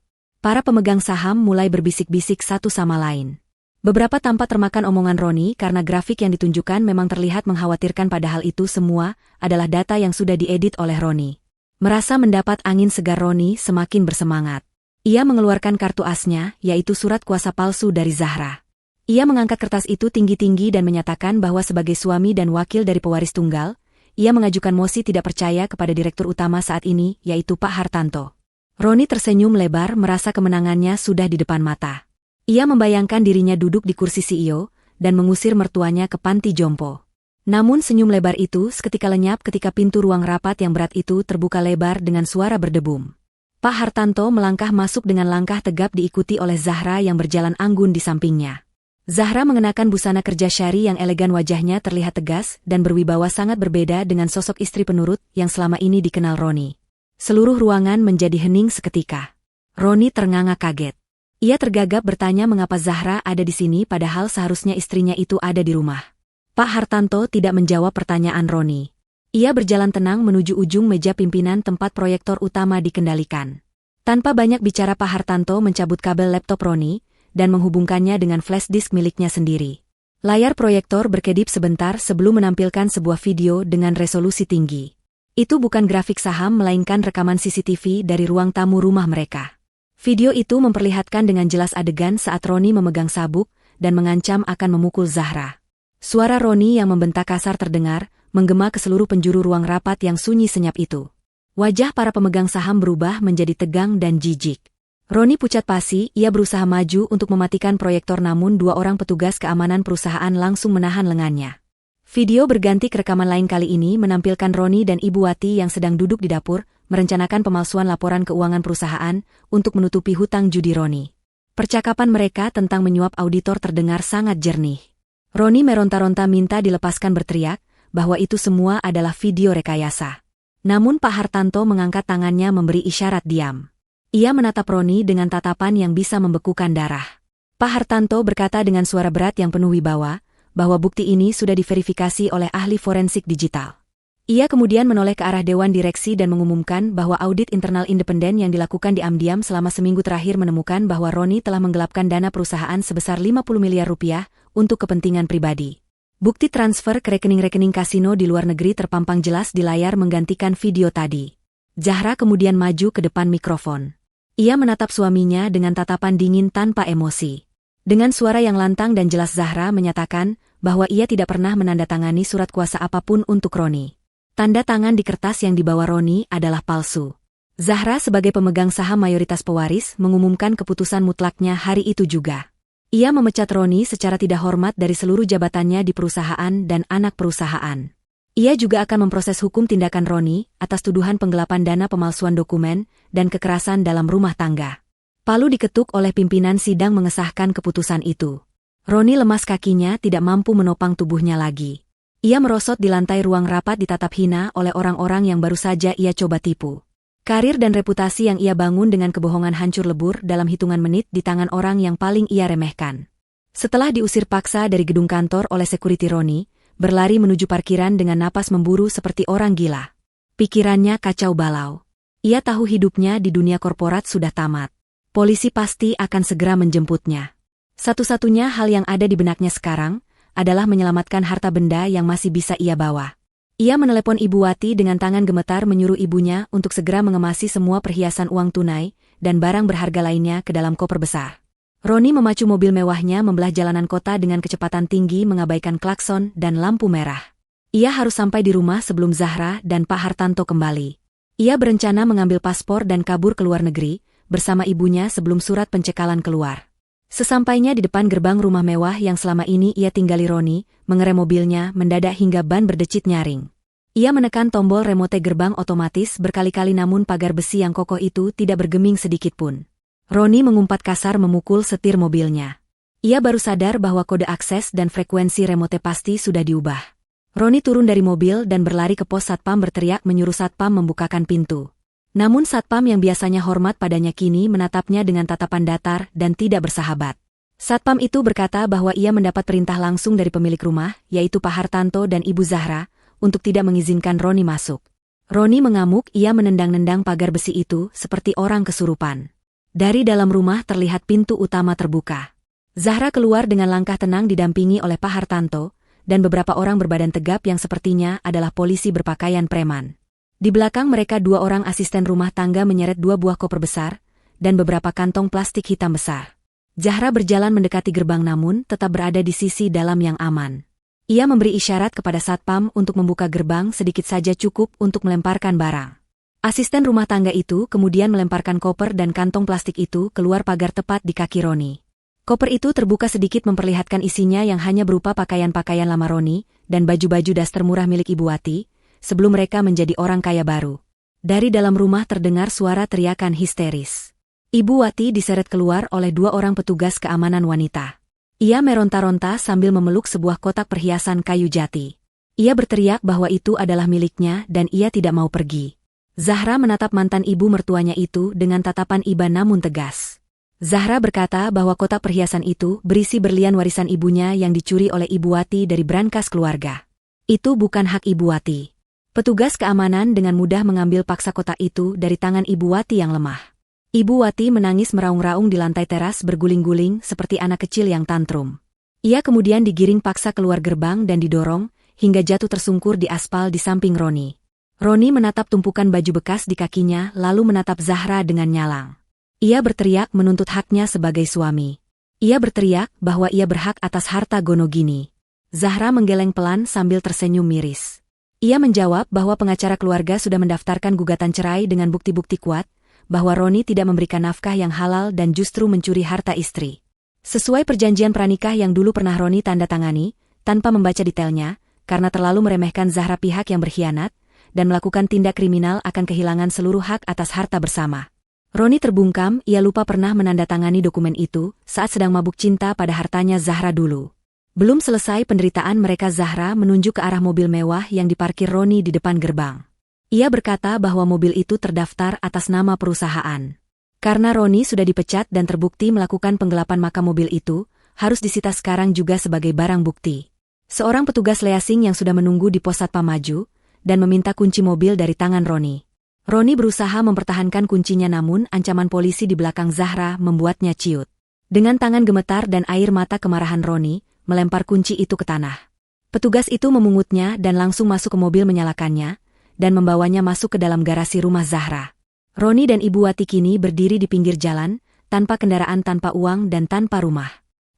S1: Para pemegang saham mulai berbisik-bisik satu sama lain. Beberapa tampak termakan omongan Roni karena grafik yang ditunjukkan memang terlihat mengkhawatirkan, padahal itu semua adalah data yang sudah diedit oleh Roni. Merasa mendapat angin segar, Roni semakin bersemangat. Ia mengeluarkan kartu asnya, yaitu surat kuasa palsu dari Zahra. Ia mengangkat kertas itu tinggi-tinggi dan menyatakan bahwa sebagai suami dan wakil dari pewaris tunggal, ia mengajukan mosi tidak percaya kepada direktur utama saat ini, yaitu Pak Hartanto. Roni tersenyum lebar merasa kemenangannya sudah di depan mata. Ia membayangkan dirinya duduk di kursi CEO dan mengusir mertuanya ke panti jompo. Namun senyum lebar itu seketika lenyap ketika pintu ruang rapat yang berat itu terbuka lebar dengan suara berdebum. Pak Hartanto melangkah masuk dengan langkah tegap diikuti oleh Zahra yang berjalan anggun di sampingnya. Zahra mengenakan busana kerja syari yang elegan, wajahnya terlihat tegas dan berwibawa, sangat berbeda dengan sosok istri penurut yang selama ini dikenal Roni. Seluruh ruangan menjadi hening seketika. Roni ternganga kaget. Ia tergagap bertanya mengapa Zahra ada di sini padahal seharusnya istrinya itu ada di rumah. Pak Hartanto tidak menjawab pertanyaan Roni. Ia berjalan tenang menuju ujung meja pimpinan tempat proyektor utama dikendalikan. Tanpa banyak bicara, Pak Hartanto mencabut kabel laptop Roni dan menghubungkannya dengan flash disk miliknya sendiri. Layar proyektor berkedip sebentar sebelum menampilkan sebuah video dengan resolusi tinggi. Itu bukan grafik saham melainkan rekaman CCTV dari ruang tamu rumah mereka. Video itu memperlihatkan dengan jelas adegan saat Roni memegang sabuk dan mengancam akan memukul Zahra. Suara Roni yang membentak kasar terdengar, menggema ke seluruh penjuru ruang rapat yang sunyi senyap itu. Wajah para pemegang saham berubah menjadi tegang dan jijik. Roni pucat pasi, ia berusaha maju untuk mematikan proyektor, namun dua orang petugas keamanan perusahaan langsung menahan lengannya. Video berganti ke rekaman lain, kali ini menampilkan Roni dan Ibu Wati yang sedang duduk di dapur, merencanakan pemalsuan laporan keuangan perusahaan untuk menutupi hutang judi Roni. Percakapan mereka tentang menyuap auditor terdengar sangat jernih. Roni meronta-ronta minta dilepaskan, berteriak bahwa itu semua adalah video rekayasa. Namun Pak Hartanto mengangkat tangannya memberi isyarat diam. Ia menatap Roni dengan tatapan yang bisa membekukan darah. Pak Hartanto berkata dengan suara berat yang penuh wibawa, bahwa bukti ini sudah diverifikasi oleh ahli forensik digital. Ia kemudian menoleh ke arah dewan direksi dan mengumumkan bahwa audit internal independen yang dilakukan diam-diam selama seminggu terakhir menemukan bahwa Roni telah menggelapkan dana perusahaan sebesar 50 miliar rupiah untuk kepentingan pribadi. Bukti transfer ke rekening-rekening kasino di luar negeri terpampang jelas di layar menggantikan video tadi. Zahra kemudian maju ke depan mikrofon. Ia menatap suaminya dengan tatapan dingin tanpa emosi. Dengan suara yang lantang dan jelas, Zahra menyatakan bahwa ia tidak pernah menandatangani surat kuasa apapun untuk Roni. Tanda tangan di kertas yang dibawa Roni adalah palsu. Zahra sebagai pemegang saham mayoritas pewaris mengumumkan keputusan mutlaknya hari itu juga. Ia memecat Roni secara tidak hormat dari seluruh jabatannya di perusahaan dan anak perusahaan. Ia juga akan memproses hukum tindakan Roni atas tuduhan penggelapan dana, pemalsuan dokumen, dan kekerasan dalam rumah tangga. Palu diketuk oleh pimpinan sidang mengesahkan keputusan itu. Roni lemas, kakinya tidak mampu menopang tubuhnya lagi. Ia merosot di lantai ruang rapat, ditatap hina oleh orang-orang yang baru saja ia coba tipu. Karir dan reputasi yang ia bangun dengan kebohongan hancur lebur dalam hitungan menit di tangan orang yang paling ia remehkan. Setelah diusir paksa dari gedung kantor oleh security, Roni berlari menuju parkiran dengan napas memburu seperti orang gila. Pikirannya kacau balau. Ia tahu hidupnya di dunia korporat sudah tamat. Polisi pasti akan segera menjemputnya. Satu-satunya hal yang ada di benaknya sekarang adalah menyelamatkan harta benda yang masih bisa ia bawa. Ia menelepon Ibu Wati dengan tangan gemetar, menyuruh ibunya untuk segera mengemasi semua perhiasan, uang tunai, dan barang berharga lainnya ke dalam koper besar. Roni memacu mobil mewahnya membelah jalanan kota dengan kecepatan tinggi, mengabaikan klakson dan lampu merah. Ia harus sampai di rumah sebelum Zahra dan Pak Hartanto kembali. Ia berencana mengambil paspor dan kabur ke luar negeri, bersama ibunya sebelum surat pencekalan keluar. Sesampainya di depan gerbang rumah mewah yang selama ini ia tinggali, Roni mengerem mobilnya mendadak hingga ban berdecit nyaring. Ia menekan tombol remote gerbang otomatis berkali-kali namun pagar besi yang kokoh itu tidak bergeming sedikitpun. Roni mengumpat kasar memukul setir mobilnya. Ia baru sadar bahwa kode akses dan frekuensi remote pasti sudah diubah. Roni turun dari mobil dan berlari ke pos satpam berteriak menyuruh satpam membukakan pintu. Namun satpam yang biasanya hormat padanya kini menatapnya dengan tatapan datar dan tidak bersahabat. Satpam itu berkata bahwa ia mendapat perintah langsung dari pemilik rumah, yaitu Pak Hartanto dan Ibu Zahra, untuk tidak mengizinkan Roni masuk. Roni mengamuk, ia menendang-nendang pagar besi itu seperti orang kesurupan. Dari dalam rumah terlihat pintu utama terbuka. Zahra keluar dengan langkah tenang didampingi oleh Pak Hartanto, dan beberapa orang berbadan tegap yang sepertinya adalah polisi berpakaian preman. Di belakang mereka 2 orang asisten rumah tangga menyeret 2 buah koper besar, dan beberapa kantong plastik hitam besar. Zahra berjalan mendekati gerbang namun tetap berada di sisi dalam yang aman. Ia memberi isyarat kepada satpam untuk membuka gerbang, sedikit saja cukup untuk melemparkan barang. Asisten rumah tangga itu kemudian melemparkan koper dan kantong plastik itu keluar pagar tepat di kaki Roni. Koper itu terbuka sedikit memperlihatkan isinya yang hanya berupa pakaian-pakaian lama Roni dan baju-baju daster murah milik Ibu Wati, sebelum mereka menjadi orang kaya baru. Dari dalam rumah terdengar suara teriakan histeris. Ibu Wati diseret keluar oleh 2 orang petugas keamanan wanita. Ia meronta-ronta sambil memeluk sebuah kotak perhiasan kayu jati. Ia berteriak bahwa itu adalah miliknya dan ia tidak mau pergi. Zahra menatap mantan ibu mertuanya itu dengan tatapan iba namun tegas. Zahra berkata bahwa kotak perhiasan itu berisi berlian warisan ibunya yang dicuri oleh Ibu Wati dari brankas keluarga. Itu bukan hak Ibu Wati. Petugas keamanan dengan mudah mengambil paksa kotak itu dari tangan Ibu Wati yang lemah. Ibu Wati menangis meraung-raung di lantai teras berguling-guling seperti anak kecil yang tantrum. Ia kemudian digiring paksa keluar gerbang dan didorong, hingga jatuh tersungkur di aspal di samping Roni. Roni menatap tumpukan baju bekas di kakinya lalu menatap Zahra dengan nyalang. Ia berteriak menuntut haknya sebagai suami. Ia berteriak bahwa ia berhak atas harta Gonogini. Zahra menggeleng pelan sambil tersenyum miris. Ia menjawab bahwa pengacara keluarga sudah mendaftarkan gugatan cerai dengan bukti-bukti kuat, bahwa Roni tidak memberikan nafkah yang halal dan justru mencuri harta istri. Sesuai perjanjian pranikah yang dulu pernah Roni tanda tangani, tanpa membaca detailnya, karena terlalu meremehkan Zahra pihak yang berkhianat, dan melakukan tindak kriminal akan kehilangan seluruh hak atas harta bersama. Roni terbungkam, ia lupa pernah menandatangani dokumen itu saat sedang mabuk cinta pada hartanya Zahra dulu. Belum selesai penderitaan mereka, Zahra menunjuk ke arah mobil mewah yang diparkir Roni di depan gerbang. Ia berkata bahwa mobil itu terdaftar atas nama perusahaan. Karena Roni sudah dipecat dan terbukti melakukan penggelapan maka mobil itu harus disita sekarang juga sebagai barang bukti. Seorang petugas leasing yang sudah menunggu di pos satpam maju dan meminta kunci mobil dari tangan Roni. Roni berusaha mempertahankan kuncinya namun ancaman polisi di belakang Zahra membuatnya ciut. Dengan tangan gemetar dan air mata kemarahan Roni, melempar kunci itu ke tanah. Petugas itu memungutnya dan langsung masuk ke mobil menyalakannya, dan membawanya masuk ke dalam garasi rumah Zahra. Roni dan Ibu Wati kini berdiri di pinggir jalan, tanpa kendaraan, tanpa uang dan tanpa rumah.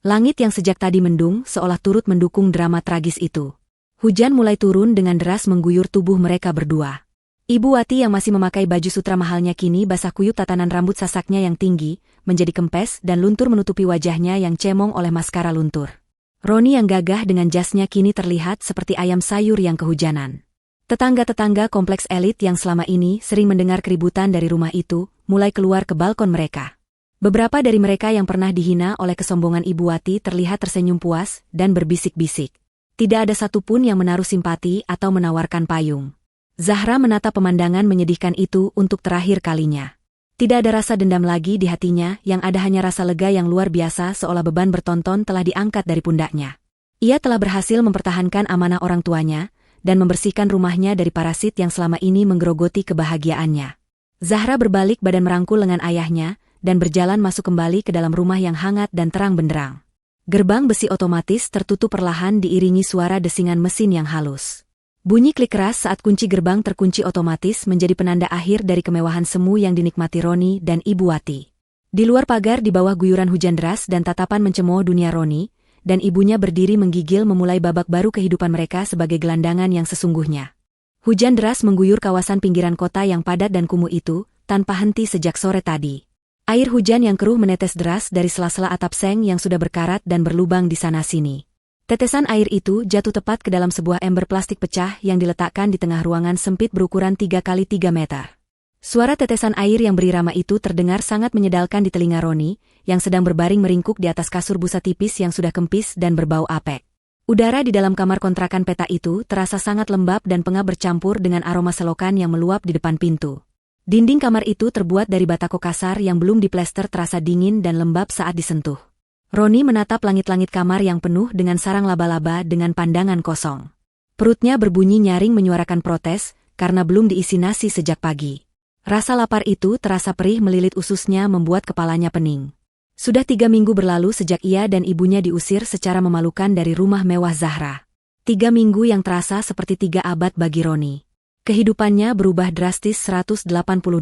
S1: Langit yang sejak tadi mendung seolah turut mendukung drama tragis itu. Hujan mulai turun dengan deras mengguyur tubuh mereka berdua. Ibu Wati yang masih memakai baju sutra mahalnya kini basah kuyup, tatanan rambut sasaknya yang tinggi menjadi kempes dan luntur menutupi wajahnya yang cemong oleh maskara luntur. Roni yang gagah dengan jasnya kini terlihat seperti ayam sayur yang kehujanan. Tetangga-tetangga kompleks elit yang selama ini sering mendengar keributan dari rumah itu mulai keluar ke balkon mereka. Beberapa dari mereka yang pernah dihina oleh kesombongan Ibu Wati terlihat tersenyum puas dan berbisik-bisik. Tidak ada satupun yang menaruh simpati atau menawarkan payung. Zahra menatap pemandangan menyedihkan itu untuk terakhir kalinya. Tidak ada rasa dendam lagi di hatinya, yang ada hanya rasa lega yang luar biasa seolah beban bertonton telah diangkat dari pundaknya. Ia telah berhasil mempertahankan amanah orang tuanya, dan membersihkan rumahnya dari parasit yang selama ini menggerogoti kebahagiaannya. Zahra berbalik badan merangkul lengan ayahnya, dan berjalan masuk kembali ke dalam rumah yang hangat dan terang benderang. Gerbang besi otomatis tertutup perlahan diiringi suara desingan mesin yang halus. Bunyi klik keras saat kunci gerbang terkunci otomatis menjadi penanda akhir dari kemewahan semu yang dinikmati Roni dan Ibu Wati. Di luar pagar di bawah guyuran hujan deras dan tatapan mencemooh dunia, Roni dan ibunya berdiri menggigil memulai babak baru kehidupan mereka sebagai gelandangan yang sesungguhnya. Hujan deras mengguyur kawasan pinggiran kota yang padat dan kumuh itu, tanpa henti sejak sore tadi. Air hujan yang keruh menetes deras dari sela-sela atap seng yang sudah berkarat dan berlubang di sana-sini. Tetesan air itu jatuh tepat ke dalam sebuah ember plastik pecah yang diletakkan di tengah ruangan sempit berukuran 3 kali 3 meter. Suara tetesan air yang berirama itu terdengar sangat menyedalkan di telinga Roni, yang sedang berbaring meringkuk di atas kasur busa tipis yang sudah kempis dan berbau apek. Udara di dalam kamar kontrakan peta itu terasa sangat lembab dan pengap bercampur dengan aroma selokan yang meluap di depan pintu. Dinding kamar itu terbuat dari batako kasar yang belum diplester terasa dingin dan lembab saat disentuh. Roni menatap langit-langit kamar yang penuh dengan sarang laba-laba dengan pandangan kosong. Perutnya berbunyi nyaring menyuarakan protes, karena belum diisi nasi sejak pagi. Rasa lapar itu terasa perih melilit ususnya membuat kepalanya pening. Sudah 3 minggu berlalu sejak ia dan ibunya diusir secara memalukan dari rumah mewah Zahra. 3 minggu yang terasa seperti 3 abad bagi Roni. Kehidupannya berubah drastis 180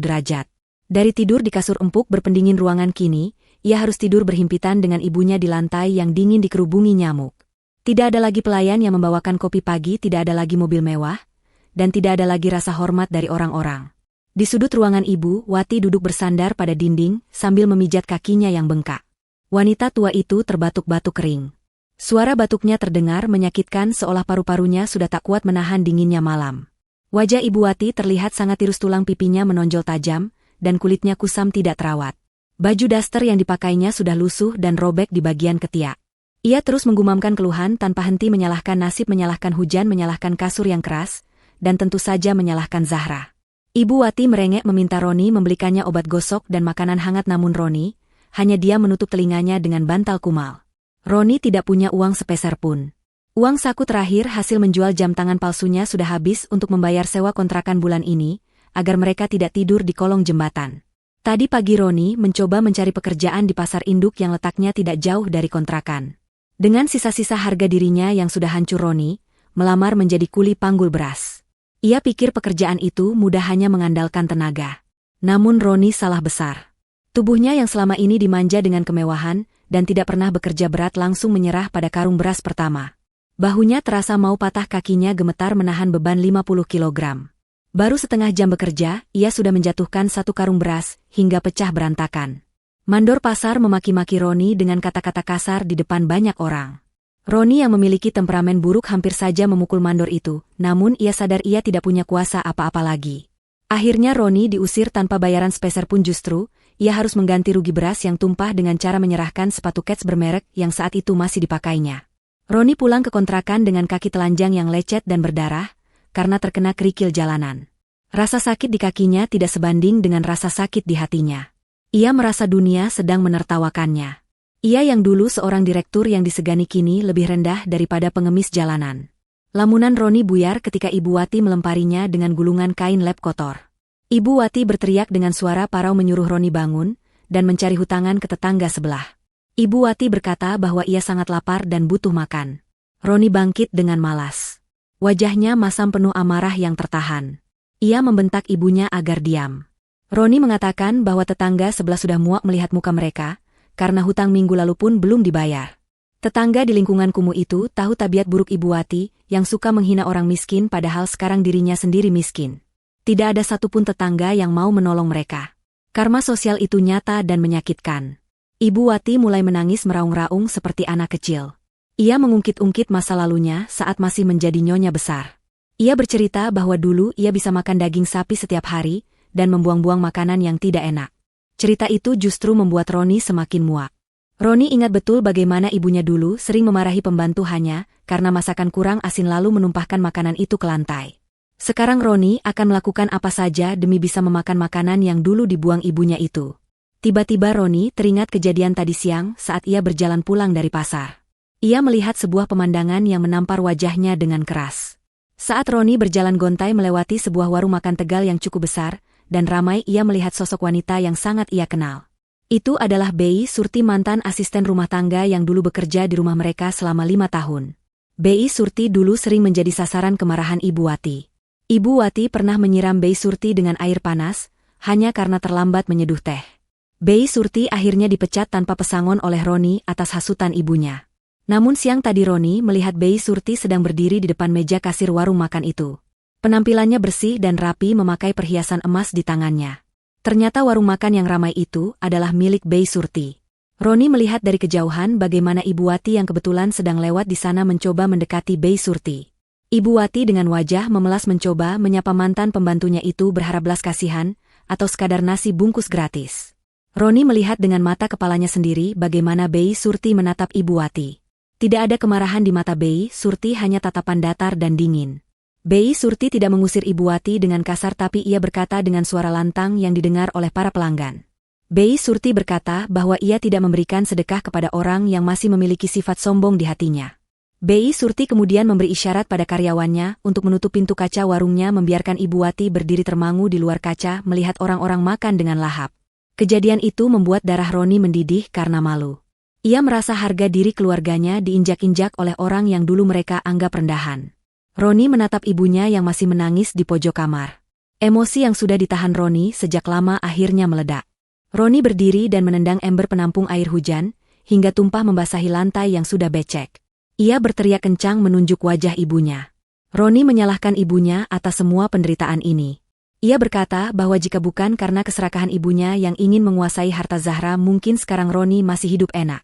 S1: derajat. Dari tidur di kasur empuk berpendingin ruangan kini, ia harus tidur berhimpitan dengan ibunya di lantai yang dingin dikerubungi nyamuk. Tidak ada lagi pelayan yang membawakan kopi pagi, tidak ada lagi mobil mewah, dan tidak ada lagi rasa hormat dari orang-orang. Di sudut ruangan ibu, Wati duduk bersandar pada dinding sambil memijat kakinya yang bengkak. Wanita tua itu terbatuk-batuk kering. Suara batuknya terdengar menyakitkan seolah paru-parunya sudah tak kuat menahan dinginnya malam. Wajah Ibu Wati terlihat sangat tirus, tulang pipinya menonjol tajam, dan kulitnya kusam tidak terawat. Baju daster yang dipakainya sudah lusuh dan robek di bagian ketiak. Ia terus menggumamkan keluhan tanpa henti, menyalahkan nasib, menyalahkan hujan, menyalahkan kasur yang keras, dan tentu saja menyalahkan Zahra. Ibu Wati merengek meminta Roni membelikannya obat gosok dan makanan hangat, namun Roni, hanya dia menutup telinganya dengan bantal kumal. Roni tidak punya uang sepeser pun. Uang saku terakhir hasil menjual jam tangan palsunya sudah habis untuk membayar sewa kontrakan bulan ini, agar mereka tidak tidur di kolong jembatan. Tadi pagi Roni mencoba mencari pekerjaan di pasar induk yang letaknya tidak jauh dari kontrakan. Dengan sisa-sisa harga dirinya yang sudah hancur, Roni melamar menjadi kuli panggul beras. Ia pikir pekerjaan itu mudah, hanya mengandalkan tenaga. Namun Roni salah besar. Tubuhnya yang selama ini dimanja dengan kemewahan dan tidak pernah bekerja berat langsung menyerah pada karung beras pertama. Bahunya terasa mau patah, kakinya gemetar menahan beban 50 kilogram. Baru setengah jam bekerja, ia sudah menjatuhkan 1 karung beras, hingga pecah berantakan. Mandor pasar memaki-maki Roni dengan kata-kata kasar di depan banyak orang. Roni yang memiliki temperamen buruk hampir saja memukul mandor itu, namun ia sadar ia tidak punya kuasa apa-apa lagi. Akhirnya Roni diusir tanpa bayaran sepeser pun. Justru, ia harus mengganti rugi beras yang tumpah dengan cara menyerahkan sepatu kets bermerek yang saat itu masih dipakainya. Roni pulang ke kontrakan dengan kaki telanjang yang lecet dan berdarah, karena terkena kerikil jalanan. Rasa sakit di kakinya tidak sebanding dengan rasa sakit di hatinya. Ia merasa dunia sedang menertawakannya. Ia yang dulu seorang direktur yang disegani kini lebih rendah daripada pengemis jalanan. Lamunan Roni buyar ketika Ibu Wati melemparinya dengan gulungan kain lap kotor. Ibu Wati berteriak dengan suara parau menyuruh Roni bangun dan mencari hutangan ke tetangga sebelah. Ibu Wati berkata bahwa ia sangat lapar dan butuh makan. Roni bangkit dengan malas. Wajahnya masam penuh amarah yang tertahan. Ia membentak ibunya agar diam. Roni mengatakan bahwa tetangga sebelah sudah muak melihat muka mereka, karena hutang minggu lalu pun belum dibayar. Tetangga di lingkungan kumuh itu tahu tabiat buruk Ibu Wati, yang suka menghina orang miskin padahal sekarang dirinya sendiri miskin. Tidak ada satupun tetangga yang mau menolong mereka. Karma sosial itu nyata dan menyakitkan. Ibu Wati mulai menangis meraung-raung seperti anak kecil. Ia mengungkit-ungkit masa lalunya saat masih menjadi nyonya besar. Ia bercerita bahwa dulu ia bisa makan daging sapi setiap hari, dan membuang-buang makanan yang tidak enak. Cerita itu justru membuat Roni semakin muak. Roni ingat betul bagaimana ibunya dulu sering memarahi pembantu hanya karena masakan kurang asin lalu menumpahkan makanan itu ke lantai. Sekarang Roni akan melakukan apa saja demi bisa memakan makanan yang dulu dibuang ibunya itu. Tiba-tiba Roni teringat kejadian tadi siang saat ia berjalan pulang dari pasar. Ia melihat sebuah pemandangan yang menampar wajahnya dengan keras. Saat Roni berjalan gontai melewati sebuah warung makan Tegal yang cukup besar, dan ramai, ia melihat sosok wanita yang sangat ia kenal. Itu adalah Bei Surti, mantan asisten rumah tangga yang dulu bekerja di rumah mereka selama 5 tahun. Bei Surti dulu sering menjadi sasaran kemarahan Ibu Wati. Ibu Wati pernah menyiram Bei Surti dengan air panas, hanya karena terlambat menyeduh teh. Bei Surti akhirnya dipecat tanpa pesangon oleh Roni atas hasutan ibunya. Namun siang tadi Roni melihat Bei Surti sedang berdiri di depan meja kasir warung makan itu. Penampilannya bersih dan rapi memakai perhiasan emas di tangannya. Ternyata warung makan yang ramai itu adalah milik Bei Surti. Roni melihat dari kejauhan bagaimana Ibu Wati yang kebetulan sedang lewat di sana mencoba mendekati Bei Surti. Ibu Wati dengan wajah memelas mencoba menyapa mantan pembantunya itu berharap belas kasihan, atau sekadar nasi bungkus gratis. Roni melihat dengan mata kepalanya sendiri bagaimana Bei Surti menatap Ibu Wati. Tidak ada kemarahan di mata Bei Surti, hanya tatapan datar dan dingin. Bei Surti tidak mengusir Ibu Wati dengan kasar, tapi ia berkata dengan suara lantang yang didengar oleh para pelanggan. Bei Surti berkata bahwa ia tidak memberikan sedekah kepada orang yang masih memiliki sifat sombong di hatinya. Bei Surti kemudian memberi isyarat pada karyawannya untuk menutup pintu kaca warungnya, membiarkan Ibu Wati berdiri termangu di luar kaca melihat orang-orang makan dengan lahap. Kejadian itu membuat darah Roni mendidih karena malu. Ia merasa harga diri keluarganya diinjak-injak oleh orang yang dulu mereka anggap rendahan. Roni menatap ibunya yang masih menangis di pojok kamar. Emosi yang sudah ditahan Roni sejak lama akhirnya meledak. Roni berdiri dan menendang ember penampung air hujan, hingga tumpah membasahi lantai yang sudah becek. Ia berteriak kencang menunjuk wajah ibunya. Roni menyalahkan ibunya atas semua penderitaan ini. Ia berkata bahwa jika bukan karena keserakahan ibunya yang ingin menguasai harta Zahra, mungkin sekarang Roni masih hidup enak.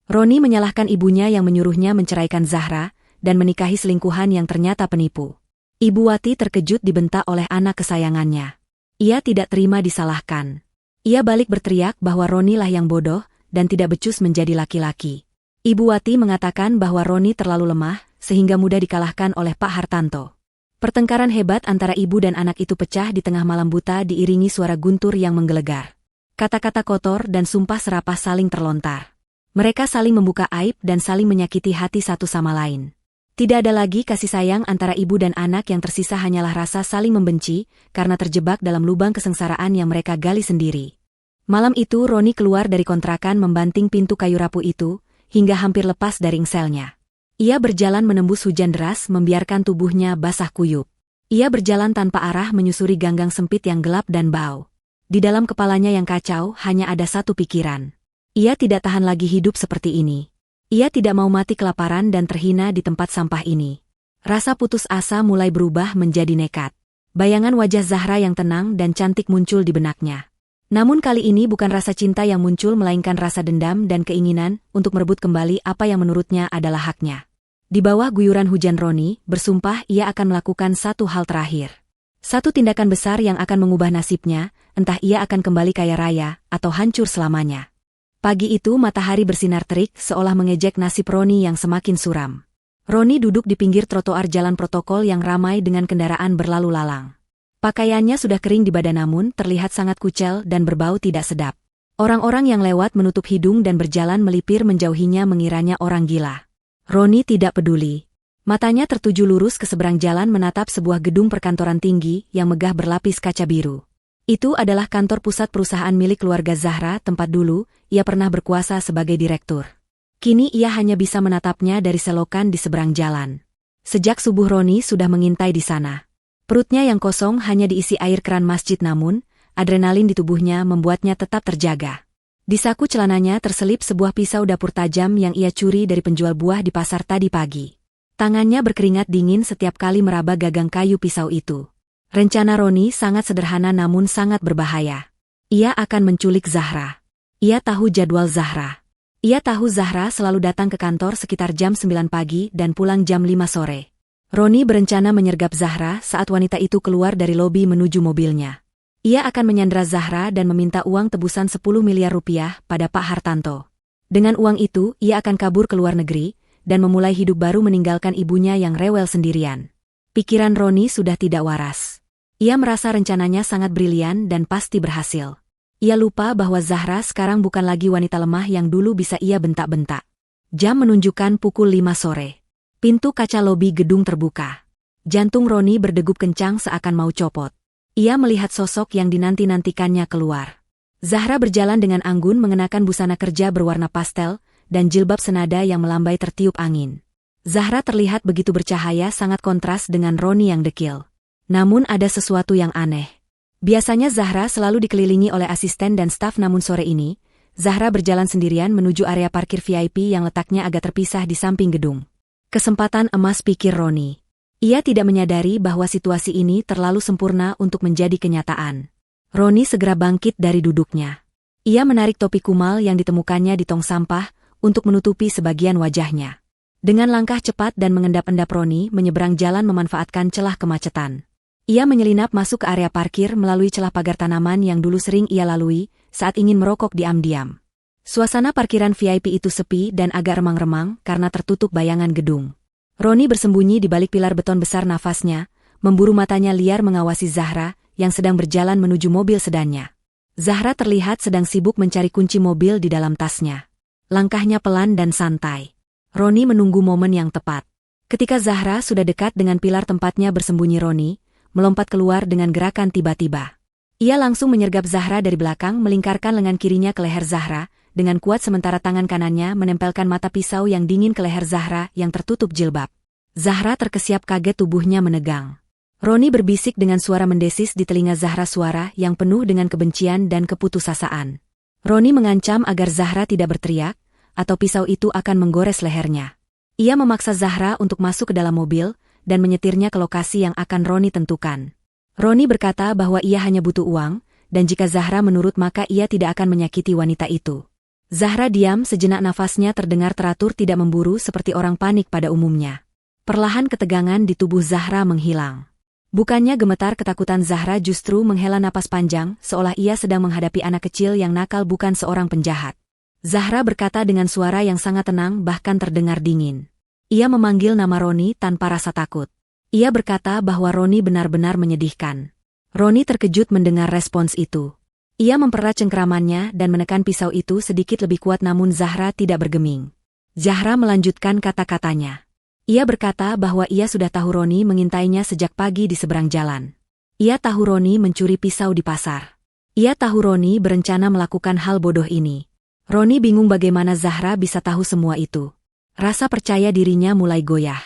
S1: Roni menyalahkan ibunya yang menyuruhnya menceraikan Zahra dan menikahi selingkuhan yang ternyata penipu. Ibu Wati terkejut dibentak oleh anak kesayangannya. Ia tidak terima disalahkan. Ia balik berteriak bahwa Roni lah yang bodoh dan tidak becus menjadi laki-laki. Ibu Wati mengatakan bahwa Roni terlalu lemah sehingga mudah dikalahkan oleh Pak Hartanto. Pertengkaran hebat antara ibu dan anak itu pecah di tengah malam buta diiringi suara guntur yang menggelegar. Kata-kata kotor dan sumpah serapah saling terlontar. Mereka saling membuka aib dan saling menyakiti hati satu sama lain. Tidak ada lagi kasih sayang antara ibu dan anak, yang tersisa hanyalah rasa saling membenci karena terjebak dalam lubang kesengsaraan yang mereka gali sendiri. Malam itu Roni keluar dari kontrakan membanting pintu kayu rapuh itu, hingga hampir lepas dari engselnya. Ia berjalan menembus hujan deras membiarkan tubuhnya basah kuyup. Ia berjalan tanpa arah menyusuri ganggang sempit yang gelap dan bau. Di dalam kepalanya yang kacau hanya ada satu pikiran. Ia tidak tahan lagi hidup seperti ini. Ia tidak mau mati kelaparan dan terhina di tempat sampah ini. Rasa putus asa mulai berubah menjadi nekat. Bayangan wajah Zahra yang tenang dan cantik muncul di benaknya. Namun kali ini bukan rasa cinta yang muncul, melainkan rasa dendam dan keinginan untuk merebut kembali apa yang menurutnya adalah haknya. Di bawah guyuran hujan, Roni bersumpah ia akan melakukan satu hal terakhir. Satu tindakan besar yang akan mengubah nasibnya, entah ia akan kembali kaya raya atau hancur selamanya. Pagi itu matahari bersinar terik seolah mengejek nasib Roni yang semakin suram. Roni duduk di pinggir trotoar jalan protokol yang ramai dengan kendaraan berlalu lalang. Pakaiannya sudah kering di badan namun terlihat sangat kucel dan berbau tidak sedap. Orang-orang yang lewat menutup hidung dan berjalan melipir menjauhinya mengiranya orang gila. Roni tidak peduli. Matanya tertuju lurus ke seberang jalan menatap sebuah gedung perkantoran tinggi yang megah berlapis kaca biru. Itu adalah kantor pusat perusahaan milik keluarga Zahra, tempat dulu ia pernah berkuasa sebagai direktur. Kini ia hanya bisa menatapnya dari selokan di seberang jalan. Sejak subuh Roni sudah mengintai di sana. Perutnya yang kosong hanya diisi air keran masjid, namun adrenalin di tubuhnya membuatnya tetap terjaga. Di saku celananya terselip sebuah pisau dapur tajam yang ia curi dari penjual buah di pasar tadi pagi. Tangannya berkeringat dingin setiap kali meraba gagang kayu pisau itu. Rencana Roni sangat sederhana namun sangat berbahaya. Ia akan menculik Zahra. Ia tahu jadwal Zahra. Ia tahu Zahra selalu datang ke kantor sekitar jam 9 pagi dan pulang jam 5 sore. Roni berencana menyergap Zahra saat wanita itu keluar dari lobi menuju mobilnya. Ia akan menyandra Zahra dan meminta uang tebusan 10 miliar rupiah pada Pak Hartanto. Dengan uang itu, ia akan kabur ke luar negeri dan memulai hidup baru meninggalkan ibunya yang rewel sendirian. Pikiran Roni sudah tidak waras. Ia merasa rencananya sangat brilian dan pasti berhasil. Ia lupa bahwa Zahra sekarang bukan lagi wanita lemah yang dulu bisa ia bentak-bentak. Jam menunjukkan pukul 5 sore. Pintu kaca lobi gedung terbuka. Jantung Roni berdegup kencang seakan mau copot. Ia melihat sosok yang dinanti-nantikannya keluar. Zahra berjalan dengan anggun mengenakan busana kerja berwarna pastel dan jilbab senada yang melambai tertiup angin. Zahra terlihat begitu bercahaya, sangat kontras dengan Roni yang dekil. Namun ada sesuatu yang aneh. Biasanya Zahra selalu dikelilingi oleh asisten dan staf, namun sore ini, Zahra berjalan sendirian menuju area parkir VIP yang letaknya agak terpisah di samping gedung. Kesempatan emas, pikir Roni. Ia tidak menyadari bahwa situasi ini terlalu sempurna untuk menjadi kenyataan. Roni segera bangkit dari duduknya. Ia menarik topi kumal yang ditemukannya di tong sampah untuk menutupi sebagian wajahnya. Dengan langkah cepat dan mengendap-endap Roni menyeberang jalan memanfaatkan celah kemacetan. Ia menyelinap masuk ke area parkir melalui celah pagar tanaman yang dulu sering ia lalui saat ingin merokok diam-diam. Suasana parkiran VIP itu sepi dan agak remang-remang karena tertutup bayangan gedung. Roni bersembunyi di balik pilar beton besar, nafasnya memburu, matanya liar mengawasi Zahra yang sedang berjalan menuju mobil sedannya. Zahra terlihat sedang sibuk mencari kunci mobil di dalam tasnya. Langkahnya pelan dan santai. Roni menunggu momen yang tepat. Ketika Zahra sudah dekat dengan pilar tempatnya bersembunyi, Roni melompat keluar dengan gerakan tiba-tiba. Ia langsung menyergap Zahra dari belakang, melingkarkan lengan kirinya ke leher Zahra dengan kuat sementara tangan kanannya menempelkan mata pisau yang dingin ke leher Zahra yang tertutup jilbab. Zahra terkesiap kaget, tubuhnya menegang. Roni berbisik dengan suara mendesis di telinga Zahra, suara yang penuh dengan kebencian dan keputusasaan. Roni mengancam agar Zahra tidak berteriak, atau pisau itu akan menggores lehernya. Ia memaksa Zahra untuk masuk ke dalam mobil dan menyetirnya ke lokasi yang akan Roni tentukan. Roni berkata bahwa ia hanya butuh uang, dan jika Zahra menurut maka ia tidak akan menyakiti wanita itu. Zahra diam sejenak, nafasnya terdengar teratur, tidak memburu seperti orang panik pada umumnya. Perlahan ketegangan di tubuh Zahra menghilang. Bukannya gemetar ketakutan, Zahra justru menghela napas panjang seolah ia sedang menghadapi anak kecil yang nakal, bukan seorang penjahat. Zahra berkata dengan suara yang sangat tenang bahkan terdengar dingin. Ia memanggil nama Roni tanpa rasa takut. Ia berkata bahwa Roni benar-benar menyedihkan. Roni terkejut mendengar respons itu. Ia mempererat cengkeramannya dan menekan pisau itu sedikit lebih kuat, namun Zahra tidak bergeming. Zahra melanjutkan kata-katanya. Ia berkata bahwa ia sudah tahu Roni mengintainya sejak pagi di seberang jalan. Ia tahu Roni mencuri pisau di pasar. Ia tahu Roni berencana melakukan hal bodoh ini. Roni bingung bagaimana Zahra bisa tahu semua itu. Rasa percaya dirinya mulai goyah.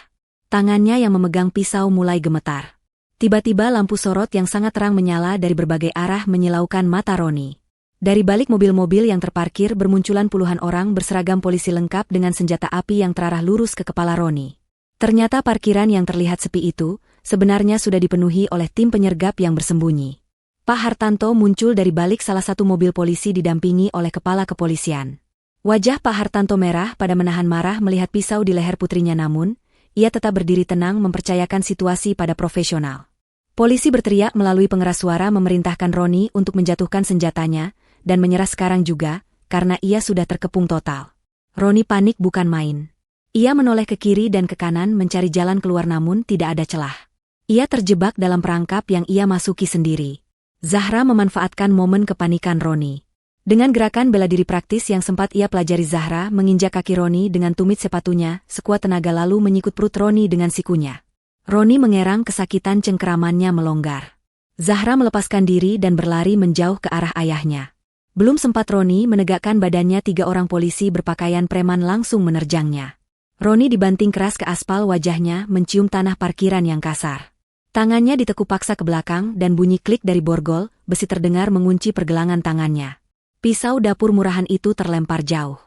S1: Tangannya yang memegang pisau mulai gemetar. Tiba-tiba lampu sorot yang sangat terang menyala dari berbagai arah menyilaukan mata Roni. Dari balik mobil-mobil yang terparkir bermunculan puluhan orang berseragam polisi lengkap dengan senjata api yang terarah lurus ke kepala Roni. Ternyata parkiran yang terlihat sepi itu sebenarnya sudah dipenuhi oleh tim penyergap yang bersembunyi. Pak Hartanto muncul dari balik salah satu mobil polisi didampingi oleh kepala kepolisian. Wajah Pak Hartanto merah pada menahan marah melihat pisau di leher putrinya, namun ia tetap berdiri tenang mempercayakan situasi pada profesional. Polisi berteriak melalui pengeras suara memerintahkan Roni untuk menjatuhkan senjatanya dan menyerah sekarang juga karena ia sudah terkepung total. Roni panik bukan main. Ia menoleh ke kiri dan ke kanan mencari jalan keluar, namun tidak ada celah. Ia terjebak dalam perangkap yang ia masuki sendiri. Zahra memanfaatkan momen kepanikan Roni. Dengan gerakan bela diri praktis yang sempat ia pelajari, Zahra menginjak kaki Roni dengan tumit sepatunya sekuat tenaga lalu menyikut perut Roni dengan sikunya. Roni mengerang kesakitan, cengkeramannya melonggar. Zahra melepaskan diri dan berlari menjauh ke arah ayahnya. Belum sempat Roni menegakkan badannya, 3 orang polisi berpakaian preman langsung menerjangnya. Roni dibanting keras ke aspal, wajahnya mencium tanah parkiran yang kasar. Tangannya ditekuk paksa ke belakang dan bunyi klik dari borgol besi terdengar mengunci pergelangan tangannya. Pisau dapur murahan itu terlempar jauh.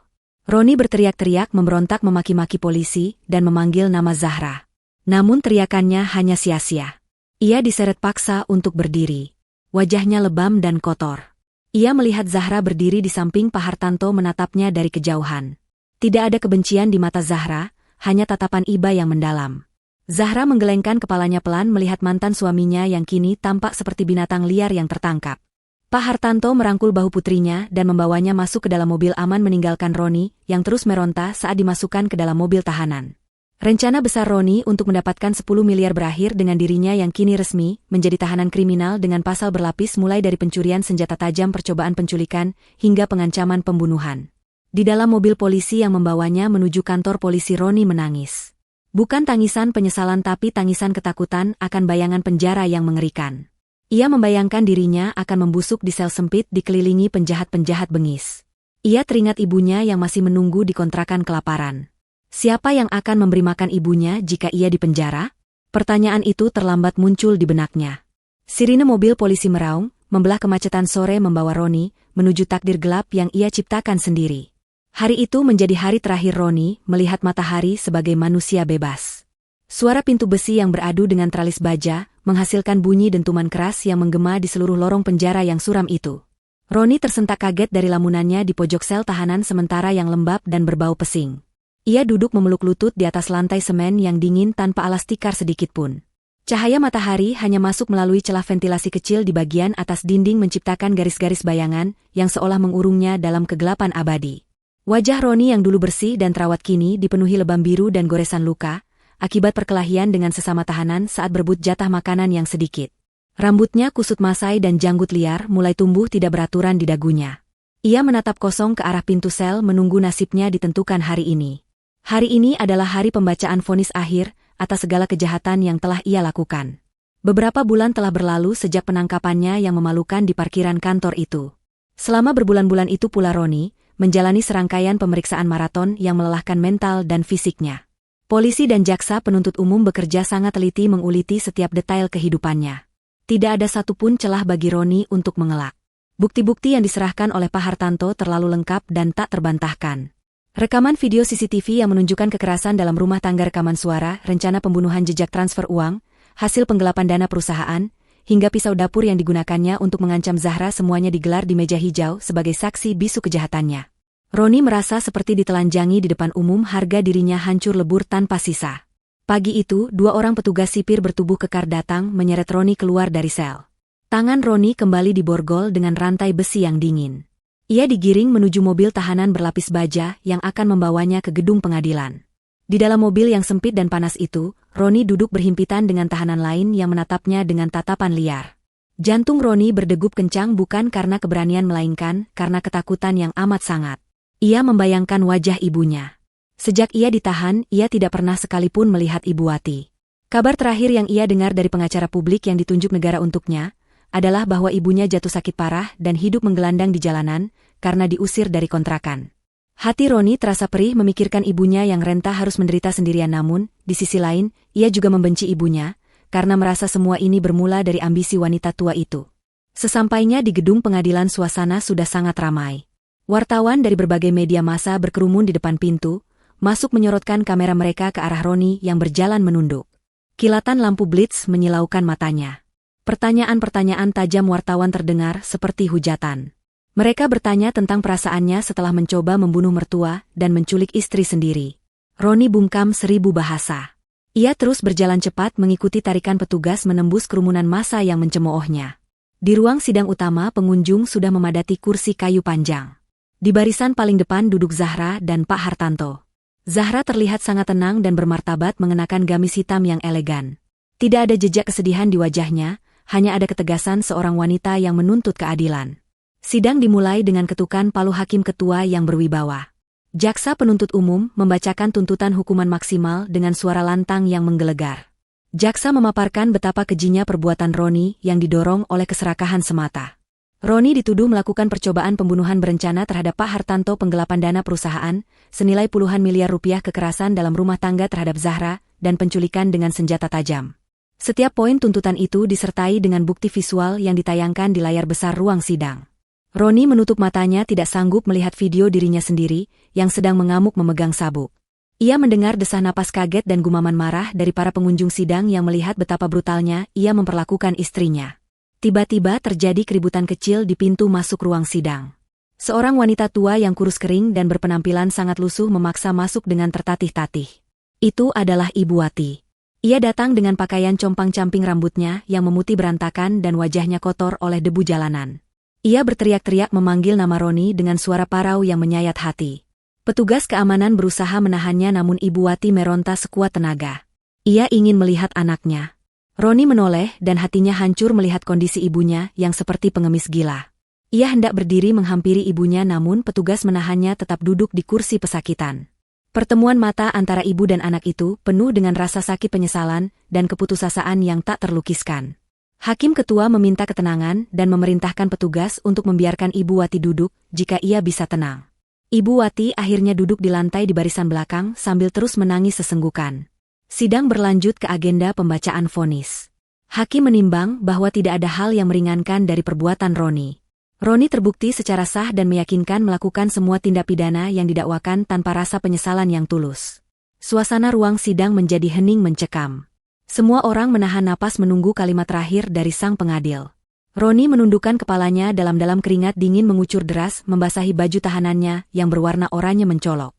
S1: Roni berteriak-teriak, memberontak, memaki-maki polisi dan memanggil nama Zahra. Namun teriakannya hanya sia-sia. Ia diseret paksa untuk berdiri. Wajahnya lebam dan kotor. Ia melihat Zahra berdiri di samping Pak Hartanto menatapnya dari kejauhan. Tidak ada kebencian di mata Zahra, hanya tatapan iba yang mendalam. Zahra menggelengkan kepalanya pelan melihat mantan suaminya yang kini tampak seperti binatang liar yang tertangkap. Pak Hartanto merangkul bahu putrinya dan membawanya masuk ke dalam mobil aman, meninggalkan Roni yang terus meronta saat dimasukkan ke dalam mobil tahanan. Rencana besar Roni untuk mendapatkan 10 miliar berakhir dengan dirinya yang kini resmi menjadi tahanan kriminal dengan pasal berlapis mulai dari pencurian senjata tajam, percobaan penculikan, hingga pengancaman pembunuhan. Di dalam mobil polisi yang membawanya menuju kantor polisi, Roni menangis. Bukan tangisan penyesalan tapi tangisan ketakutan akan bayangan penjara yang mengerikan. Ia membayangkan dirinya akan membusuk di sel sempit dikelilingi penjahat-penjahat bengis. Ia teringat ibunya yang masih menunggu di kontrakan kelaparan. Siapa yang akan memberi makan ibunya jika ia dipenjara? Pertanyaan itu terlambat muncul di benaknya. Sirine mobil polisi meraung, membelah kemacetan sore membawa Roni menuju takdir gelap yang ia ciptakan sendiri. Hari itu menjadi hari terakhir Roni melihat matahari sebagai manusia bebas. Suara pintu besi yang beradu dengan tralis baja menghasilkan bunyi dentuman keras yang menggema di seluruh lorong penjara yang suram itu. Roni tersentak kaget dari lamunannya di pojok sel tahanan sementara yang lembab dan berbau pesing. Ia duduk memeluk lutut di atas lantai semen yang dingin tanpa alas tikar sedikitpun. Cahaya matahari hanya masuk melalui celah ventilasi kecil di bagian atas dinding menciptakan garis-garis bayangan yang seolah mengurungnya dalam kegelapan abadi. Wajah Roni yang dulu bersih dan terawat kini dipenuhi lebam biru dan goresan luka, akibat perkelahian dengan sesama tahanan saat berebut jatah makanan yang sedikit. Rambutnya kusut masai dan janggut liar mulai tumbuh tidak beraturan di dagunya. Ia menatap kosong ke arah pintu sel menunggu nasibnya ditentukan hari ini. Hari ini adalah hari pembacaan vonis akhir atas segala kejahatan yang telah ia lakukan. Beberapa bulan telah berlalu sejak penangkapannya yang memalukan di parkiran kantor itu. Selama berbulan-bulan itu pula Roni menjalani serangkaian pemeriksaan maraton yang melelahkan mental dan fisiknya. Polisi dan jaksa penuntut umum bekerja sangat teliti menguliti setiap detail kehidupannya. Tidak ada satupun celah bagi Roni untuk mengelak. Bukti-bukti yang diserahkan oleh Pak Hartanto terlalu lengkap dan tak terbantahkan. Rekaman video CCTV yang menunjukkan kekerasan dalam rumah tangga, rekaman suara, rencana pembunuhan, jejak transfer uang, hasil penggelapan dana perusahaan, hingga pisau dapur yang digunakannya untuk mengancam Zahra semuanya digelar di meja hijau sebagai saksi bisu kejahatannya. Roni merasa seperti ditelanjangi di depan umum, harga dirinya hancur lebur tanpa sisa. Pagi itu, 2 orang petugas sipir bertubuh kekar datang menyeret Roni keluar dari sel. Tangan Roni kembali diborgol dengan rantai besi yang dingin. Ia digiring menuju mobil tahanan berlapis baja yang akan membawanya ke gedung pengadilan. Di dalam mobil yang sempit dan panas itu, Roni duduk berhimpitan dengan tahanan lain yang menatapnya dengan tatapan liar. Jantung Roni berdegup kencang bukan karena keberanian melainkan karena ketakutan yang amat sangat. Ia membayangkan wajah ibunya. Sejak ia ditahan, ia tidak pernah sekalipun melihat Ibu Wati. Kabar terakhir yang ia dengar dari pengacara publik yang ditunjuk negara untuknya adalah bahwa ibunya jatuh sakit parah dan hidup menggelandang di jalanan karena diusir dari kontrakan. Hati Roni terasa perih memikirkan ibunya yang renta harus menderita sendirian, namun, di sisi lain, ia juga membenci ibunya karena merasa semua ini bermula dari ambisi wanita tua itu. Sesampainya di gedung pengadilan, suasana sudah sangat ramai. Wartawan dari berbagai media massa berkerumun di depan pintu, masuk menyorotkan kamera mereka ke arah Roni yang berjalan menunduk. Kilatan lampu blitz menyilaukan matanya. Pertanyaan-pertanyaan tajam wartawan terdengar seperti hujatan. Mereka bertanya tentang perasaannya setelah mencoba membunuh mertua dan menculik istri sendiri. Roni bungkam 1000 bahasa. Ia terus berjalan cepat mengikuti tarikan petugas menembus kerumunan massa yang mencemoohnya. Di ruang sidang utama, pengunjung sudah memadati kursi kayu panjang. Di barisan paling depan duduk Zahra dan Pak Hartanto. Zahra terlihat sangat tenang dan bermartabat mengenakan gamis hitam yang elegan. Tidak ada jejak kesedihan di wajahnya, hanya ada ketegasan seorang wanita yang menuntut keadilan. Sidang dimulai dengan ketukan palu hakim ketua yang berwibawa. Jaksa penuntut umum membacakan tuntutan hukuman maksimal dengan suara lantang yang menggelegar. Jaksa memaparkan betapa kejinya perbuatan Roni yang didorong oleh keserakahan semata. Roni dituduh melakukan percobaan pembunuhan berencana terhadap Pak Hartanto, penggelapan dana perusahaan, senilai puluhan miliar rupiah, kekerasan dalam rumah tangga terhadap Zahra, dan penculikan dengan senjata tajam. Setiap poin tuntutan itu disertai dengan bukti visual yang ditayangkan di layar besar ruang sidang. Roni menutup matanya, tidak sanggup melihat video dirinya sendiri yang sedang mengamuk memegang sabuk. Ia mendengar desah napas kaget dan gumaman marah dari para pengunjung sidang yang melihat betapa brutalnya ia memperlakukan istrinya. Tiba-tiba terjadi keributan kecil di pintu masuk ruang sidang. Seorang wanita tua yang kurus kering dan berpenampilan sangat lusuh memaksa masuk dengan tertatih-tatih. Itu adalah Ibu Wati. Ia datang dengan pakaian compang-camping, rambutnya yang memutih berantakan dan wajahnya kotor oleh debu jalanan. Ia berteriak-teriak memanggil nama Roni dengan suara parau yang menyayat hati. Petugas keamanan berusaha menahannya, namun Ibu Wati meronta sekuat tenaga. Ia ingin melihat anaknya. Roni menoleh dan hatinya hancur melihat kondisi ibunya yang seperti pengemis gila. Ia hendak berdiri menghampiri ibunya, namun petugas menahannya tetap duduk di kursi pesakitan. Pertemuan mata antara ibu dan anak itu penuh dengan rasa sakit, penyesalan, dan keputusasaan yang tak terlukiskan. Hakim ketua meminta ketenangan dan memerintahkan petugas untuk membiarkan Ibu Wati duduk jika ia bisa tenang. Ibu Wati akhirnya duduk di lantai di barisan belakang sambil terus menangis sesenggukan. Sidang berlanjut ke agenda pembacaan vonis. Hakim menimbang bahwa tidak ada hal yang meringankan dari perbuatan Roni. Roni terbukti secara sah dan meyakinkan melakukan semua tindak pidana yang didakwakan tanpa rasa penyesalan yang tulus. Suasana ruang sidang menjadi hening mencekam. Semua orang menahan napas menunggu kalimat terakhir dari sang pengadil. Roni menundukkan kepalanya, dalam-dalam keringat dingin mengucur deras membasahi baju tahanannya yang berwarna oranye mencolok.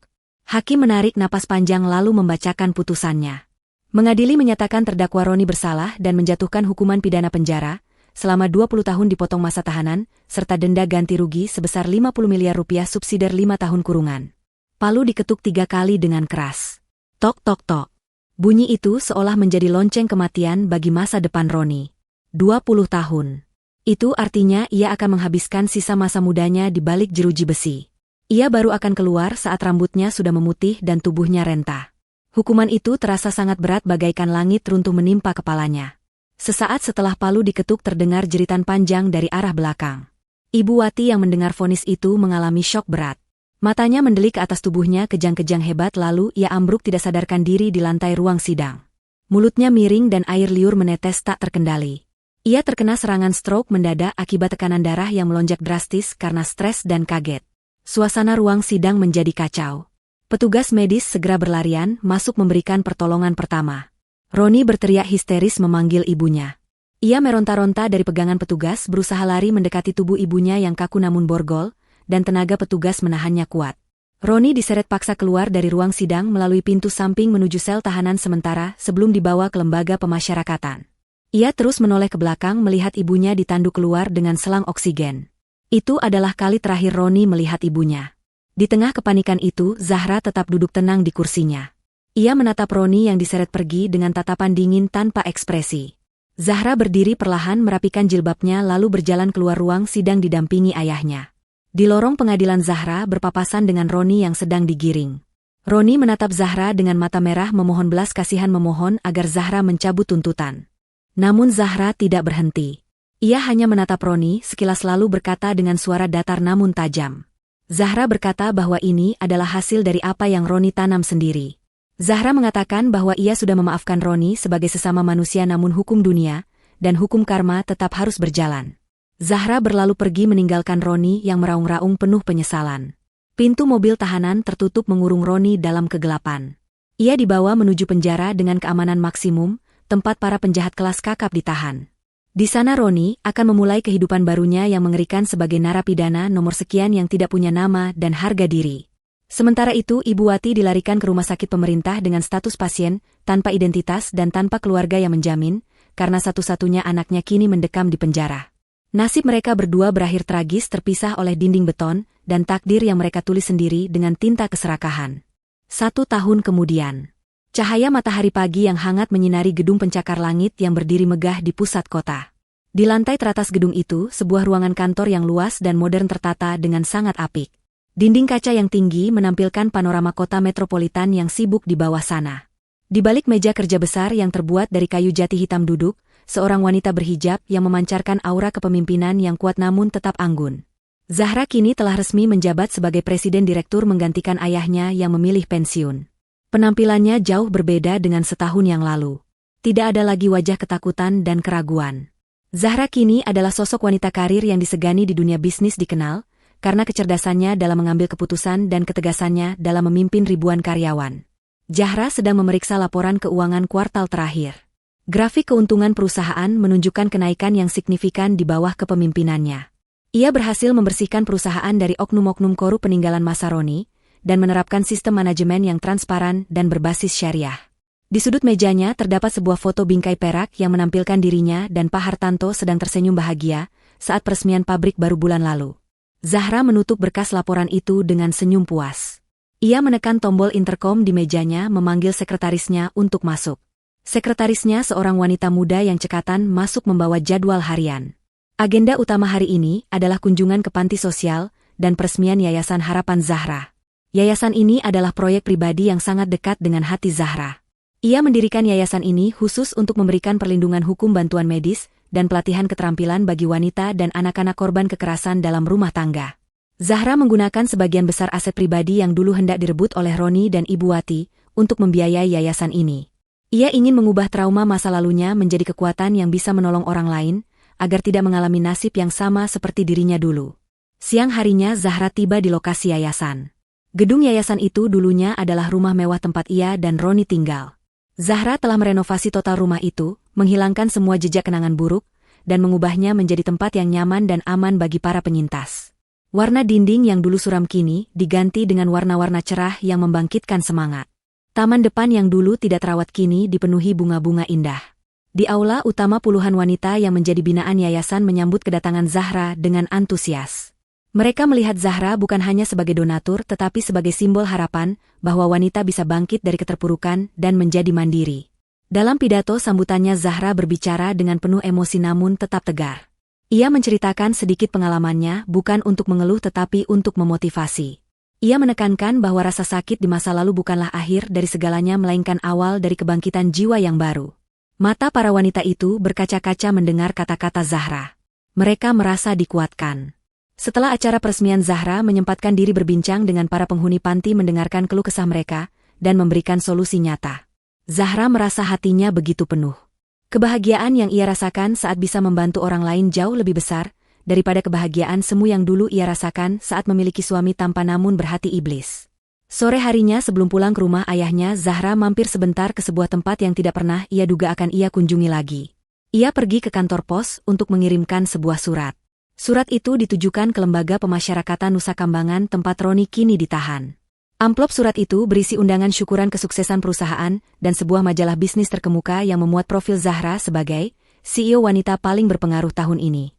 S1: Hakim menarik napas panjang lalu membacakan putusannya. Mengadili menyatakan terdakwa Roni bersalah dan menjatuhkan hukuman pidana penjara selama 20 tahun dipotong masa tahanan, serta denda ganti rugi sebesar 50 miliar rupiah subsidiar 5 tahun kurungan. Palu diketuk 3 kali dengan keras. Tok tok tok. Bunyi itu seolah menjadi lonceng kematian bagi masa depan Roni. 20 tahun. Itu artinya ia akan menghabiskan sisa masa mudanya di balik jeruji besi. Ia baru akan keluar saat rambutnya sudah memutih dan tubuhnya renta. Hukuman itu terasa sangat berat bagaikan langit runtuh menimpa kepalanya. Sesaat setelah palu diketuk terdengar jeritan panjang dari arah belakang. Ibu Wati yang mendengar vonis itu mengalami syok berat. Matanya mendelik ke atas tubuhnya kejang-kejang hebat lalu ia ambruk tidak sadarkan diri di lantai ruang sidang. Mulutnya miring dan air liur menetes tak terkendali. Ia terkena serangan stroke mendadak akibat tekanan darah yang melonjak drastis karena stres dan kaget. Suasana ruang sidang menjadi kacau. Petugas medis segera berlarian masuk memberikan pertolongan pertama. Roni berteriak histeris memanggil ibunya. Ia meronta-ronta dari pegangan petugas berusaha lari mendekati tubuh ibunya yang kaku namun borgol, dan tenaga petugas menahannya kuat. Roni diseret paksa keluar dari ruang sidang melalui pintu samping menuju sel tahanan sementara sebelum dibawa ke lembaga pemasyarakatan. Ia terus menoleh ke belakang melihat ibunya ditanduk keluar dengan selang oksigen. Itu adalah kali terakhir Roni melihat ibunya. Di tengah kepanikan itu, Zahra tetap duduk tenang di kursinya. Ia menatap Roni yang diseret pergi dengan tatapan dingin tanpa ekspresi. Zahra berdiri perlahan merapikan jilbabnya lalu berjalan keluar ruang sidang didampingi ayahnya. Di lorong pengadilan Zahra berpapasan dengan Roni yang sedang digiring. Roni menatap Zahra dengan mata merah memohon belas kasihan memohon agar Zahra mencabut tuntutan. Namun Zahra tidak berhenti. Ia hanya menatap Roni sekilas lalu berkata dengan suara datar namun tajam. Zahra berkata bahwa ini adalah hasil dari apa yang Roni tanam sendiri. Zahra mengatakan bahwa ia sudah memaafkan Roni sebagai sesama manusia namun hukum dunia dan hukum karma tetap harus berjalan. Zahra berlalu pergi meninggalkan Roni yang meraung-raung penuh penyesalan. Pintu mobil tahanan tertutup mengurung Roni dalam kegelapan. Ia dibawa menuju penjara dengan keamanan maksimum, tempat para penjahat kelas kakap ditahan. Di sana Roni akan memulai kehidupan barunya yang mengerikan sebagai narapidana nomor sekian yang tidak punya nama dan harga diri. Sementara itu Ibu Wati dilarikan ke rumah sakit pemerintah dengan status pasien, tanpa identitas dan tanpa keluarga yang menjamin, karena satu-satunya anaknya kini mendekam di penjara. Nasib mereka berdua berakhir tragis terpisah oleh dinding beton dan takdir yang mereka tulis sendiri dengan tinta keserakahan. 1 tahun kemudian, cahaya matahari pagi yang hangat menyinari gedung pencakar langit yang berdiri megah di pusat kota. Di lantai teratas gedung itu, sebuah ruangan kantor yang luas dan modern tertata dengan sangat apik. Dinding kaca yang tinggi menampilkan panorama kota metropolitan yang sibuk di bawah sana. Di balik meja kerja besar yang terbuat dari kayu jati hitam duduk, seorang wanita berhijab yang memancarkan aura kepemimpinan yang kuat namun tetap anggun. Zahra kini telah resmi menjabat sebagai presiden direktur menggantikan ayahnya yang memilih pensiun. Penampilannya jauh berbeda dengan setahun yang lalu. Tidak ada lagi wajah ketakutan dan keraguan. Zahra kini adalah sosok wanita karir yang disegani di dunia bisnis dikenal, karena kecerdasannya dalam mengambil keputusan dan ketegasannya dalam memimpin ribuan karyawan. Zahra sedang memeriksa laporan keuangan kuartal terakhir. Grafik keuntungan perusahaan menunjukkan kenaikan yang signifikan di bawah kepemimpinannya. Ia berhasil membersihkan perusahaan dari oknum-oknum korup peninggalan masa Roni, dan menerapkan sistem manajemen yang transparan dan berbasis syariah. Di sudut mejanya terdapat sebuah foto bingkai perak yang menampilkan dirinya dan Pak Hartanto sedang tersenyum bahagia saat peresmian pabrik baru bulan lalu. Zahra menutup berkas laporan itu dengan senyum puas. Ia menekan tombol interkom di mejanya memanggil sekretarisnya untuk masuk. Sekretarisnya seorang wanita muda yang cekatan masuk membawa jadwal harian. Agenda utama hari ini adalah kunjungan ke panti sosial dan peresmian Yayasan Harapan Zahra. Yayasan ini adalah proyek pribadi yang sangat dekat dengan hati Zahra. Ia mendirikan yayasan ini khusus untuk memberikan perlindungan hukum bantuan medis dan pelatihan keterampilan bagi wanita dan anak-anak korban kekerasan dalam rumah tangga. Zahra menggunakan sebagian besar aset pribadi yang dulu hendak direbut oleh Roni dan Ibu Wati untuk membiayai yayasan ini. Ia ingin mengubah trauma masa lalunya menjadi kekuatan yang bisa menolong orang lain, agar tidak mengalami nasib yang sama seperti dirinya dulu. Siang harinya Zahra tiba di lokasi yayasan. Gedung yayasan itu dulunya adalah rumah mewah tempat ia dan Roni tinggal. Zahra telah merenovasi total rumah itu, menghilangkan semua jejak kenangan buruk, dan mengubahnya menjadi tempat yang nyaman dan aman bagi para penyintas. Warna dinding yang dulu suram kini diganti dengan warna-warna cerah yang membangkitkan semangat. Taman depan yang dulu tidak terawat kini dipenuhi bunga-bunga indah. Di aula utama puluhan wanita yang menjadi binaan yayasan menyambut kedatangan Zahra dengan antusias. Mereka melihat Zahra bukan hanya sebagai donatur tetapi sebagai simbol harapan bahwa wanita bisa bangkit dari keterpurukan dan menjadi mandiri. Dalam pidato sambutannya Zahra berbicara dengan penuh emosi namun tetap tegar. Ia menceritakan sedikit pengalamannya bukan untuk mengeluh tetapi untuk memotivasi. Ia menekankan bahwa rasa sakit di masa lalu bukanlah akhir dari segalanya melainkan awal dari kebangkitan jiwa yang baru. Mata para wanita itu berkaca-kaca mendengar kata-kata Zahra. Mereka merasa dikuatkan. Setelah acara peresmian Zahra menyempatkan diri berbincang dengan para penghuni panti mendengarkan keluh kesah mereka dan memberikan solusi nyata. Zahra merasa hatinya begitu penuh. Kebahagiaan yang ia rasakan saat bisa membantu orang lain jauh lebih besar daripada kebahagiaan semu yang dulu ia rasakan saat memiliki suami tampan namun berhati iblis. Sore harinya sebelum pulang ke rumah ayahnya, Zahra mampir sebentar ke sebuah tempat yang tidak pernah ia duga akan ia kunjungi lagi. Ia pergi ke kantor pos untuk mengirimkan sebuah surat. Surat itu ditujukan ke Lembaga Pemasyarakatan Nusa Kambangan tempat Roni kini ditahan. Amplop surat itu berisi undangan syukuran kesuksesan perusahaan dan sebuah majalah bisnis terkemuka yang memuat profil Zahra sebagai CEO wanita paling berpengaruh tahun ini.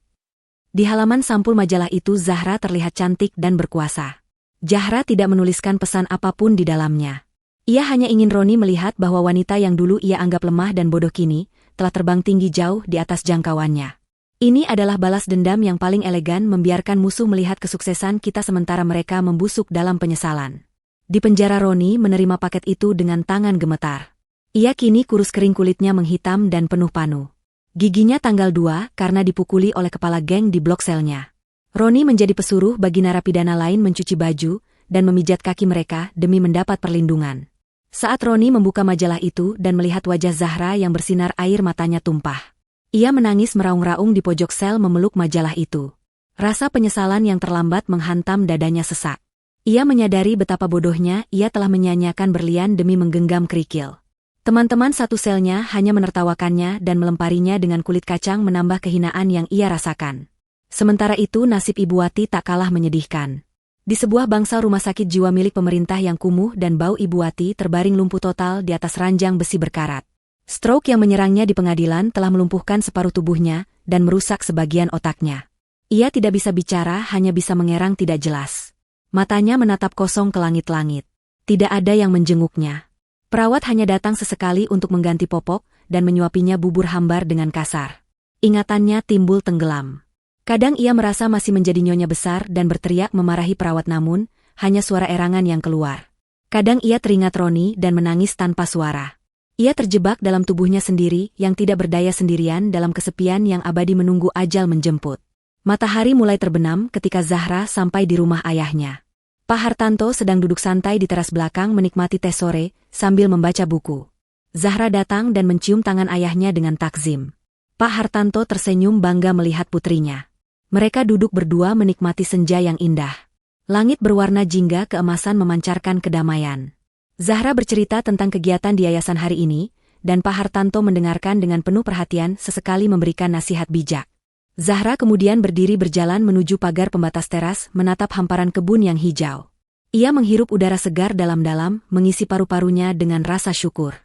S1: Di halaman sampul majalah itu Zahra terlihat cantik dan berkuasa. Zahra tidak menuliskan pesan apapun di dalamnya. Ia hanya ingin Roni melihat bahwa wanita yang dulu ia anggap lemah dan bodoh kini telah terbang tinggi jauh di atas jangkauannya. Ini adalah balas dendam yang paling elegan, membiarkan musuh melihat kesuksesan kita sementara mereka membusuk dalam penyesalan. Di penjara Roni menerima paket itu dengan tangan gemetar. Ia kini kurus kering, kulitnya menghitam dan penuh panu. Giginya tanggal 2 karena dipukuli oleh kepala geng di blok selnya. Roni menjadi pesuruh bagi narapidana lain mencuci baju dan memijat kaki mereka demi mendapat perlindungan. Saat Roni membuka majalah itu dan melihat wajah Zahra yang bersinar, air matanya tumpah. Ia menangis meraung-raung di pojok sel memeluk majalah itu. Rasa penyesalan yang terlambat menghantam dadanya sesak. Ia menyadari betapa bodohnya ia telah menyanyiakan berlian demi menggenggam kerikil. Teman-teman satu selnya hanya menertawakannya dan melemparinya dengan kulit kacang, menambah kehinaan yang ia rasakan. Sementara itu nasib Ibu Wati tak kalah menyedihkan. Di sebuah bangsal rumah sakit jiwa milik pemerintah yang kumuh dan bau, Ibu Wati terbaring lumpuh total di atas ranjang besi berkarat. Stroke yang menyerangnya di pengadilan telah melumpuhkan separuh tubuhnya dan merusak sebagian otaknya. Ia tidak bisa bicara, hanya bisa mengerang tidak jelas. Matanya menatap kosong ke langit-langit. Tidak ada yang menjenguknya. Perawat hanya datang sesekali untuk mengganti popok dan menyuapinya bubur hambar dengan kasar. Ingatannya timbul tenggelam. Kadang ia merasa masih menjadi nyonya besar dan berteriak memarahi perawat namun hanya suara erangan yang keluar. Kadang ia teringat Roni dan menangis tanpa suara. Ia terjebak dalam tubuhnya sendiri yang tidak berdaya, sendirian dalam kesepian yang abadi menunggu ajal menjemput. Matahari mulai terbenam ketika Zahra sampai di rumah ayahnya. Pak Hartanto sedang duduk santai di teras belakang menikmati teh sore sambil membaca buku. Zahra datang dan mencium tangan ayahnya dengan takzim. Pak Hartanto tersenyum bangga melihat putrinya. Mereka duduk berdua menikmati senja yang indah. Langit berwarna jingga keemasan memancarkan kedamaian. Zahra bercerita tentang kegiatan di yayasan hari ini, dan Pak Hartanto mendengarkan dengan penuh perhatian, sesekali memberikan nasihat bijak. Zahra kemudian berdiri berjalan menuju pagar pembatas teras, menatap hamparan kebun yang hijau. Ia menghirup udara segar dalam-dalam, mengisi paru-parunya dengan rasa syukur.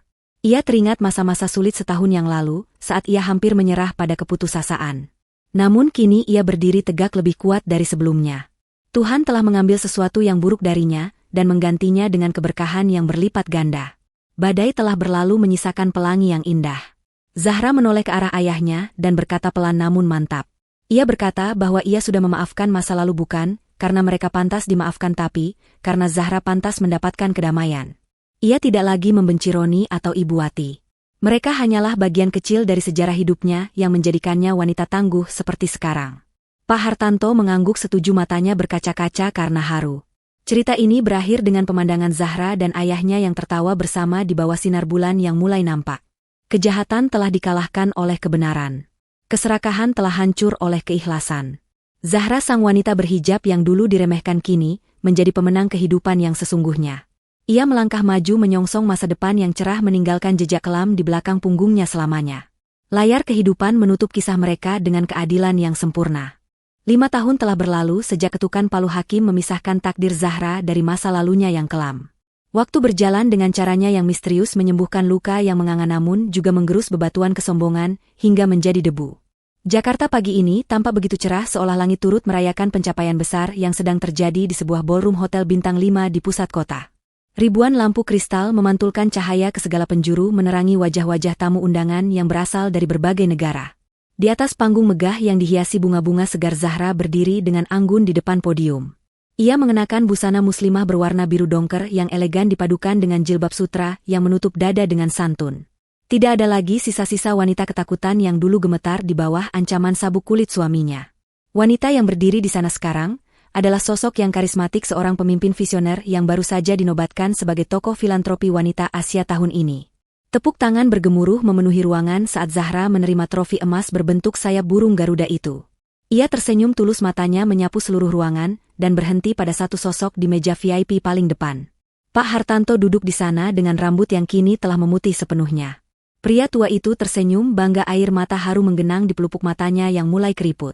S1: Ia teringat masa-masa sulit setahun yang lalu, saat ia hampir menyerah pada keputusasaan. Namun kini ia berdiri tegak lebih kuat dari sebelumnya. Tuhan telah mengambil sesuatu yang buruk darinya, dan menggantinya dengan keberkahan yang berlipat ganda. Badai telah berlalu menyisakan pelangi yang indah. Zahra menoleh ke arah ayahnya dan berkata pelan namun mantap. Ia berkata bahwa ia sudah memaafkan masa lalu, bukan karena mereka pantas dimaafkan tapi karena Zahra pantas mendapatkan kedamaian. Ia tidak lagi membenci Roni atau Ibu Wati. Mereka hanyalah bagian kecil dari sejarah hidupnya yang menjadikannya wanita tangguh seperti sekarang. Pak Hartanto mengangguk setuju, matanya berkaca-kaca karena haru. Cerita ini berakhir dengan pemandangan Zahra dan ayahnya yang tertawa bersama di bawah sinar bulan yang mulai nampak. Kejahatan telah dikalahkan oleh kebenaran. Keserakahan telah hancur oleh keikhlasan. Zahra, sang wanita berhijab yang dulu diremehkan, kini menjadi pemenang kehidupan yang sesungguhnya. Ia melangkah maju menyongsong masa depan yang cerah meninggalkan jejak kelam di belakang punggungnya selamanya. Layar kehidupan menutup kisah mereka dengan keadilan yang sempurna. 5 tahun telah berlalu sejak ketukan palu hakim memisahkan takdir Zahra dari masa lalunya yang kelam. Waktu berjalan dengan caranya yang misterius menyembuhkan luka yang menganga namun juga menggerus bebatuan kesombongan hingga menjadi debu. Jakarta pagi ini tampak begitu cerah seolah langit turut merayakan pencapaian besar yang sedang terjadi di sebuah ballroom hotel bintang 5 di pusat kota. Ribuan lampu kristal memantulkan cahaya ke segala penjuru menerangi wajah-wajah tamu undangan yang berasal dari berbagai negara. Di atas panggung megah yang dihiasi bunga-bunga segar Zahra berdiri dengan anggun di depan podium. Ia mengenakan busana muslimah berwarna biru dongker yang elegan dipadukan dengan jilbab sutra yang menutup dada dengan santun. Tidak ada lagi sisa-sisa wanita ketakutan yang dulu gemetar di bawah ancaman sabuk kulit suaminya. Wanita yang berdiri di sana sekarang adalah sosok yang karismatik seorang pemimpin visioner yang baru saja dinobatkan sebagai tokoh filantropi wanita Asia tahun ini. Tepuk tangan bergemuruh memenuhi ruangan saat Zahra menerima trofi emas berbentuk sayap burung Garuda itu. Ia tersenyum tulus matanya menyapu seluruh ruangan dan berhenti pada satu sosok di meja VIP paling depan. Pak Hartanto duduk di sana dengan rambut yang kini telah memutih sepenuhnya. Pria tua itu tersenyum bangga air mata haru menggenang di pelupuk matanya yang mulai keriput.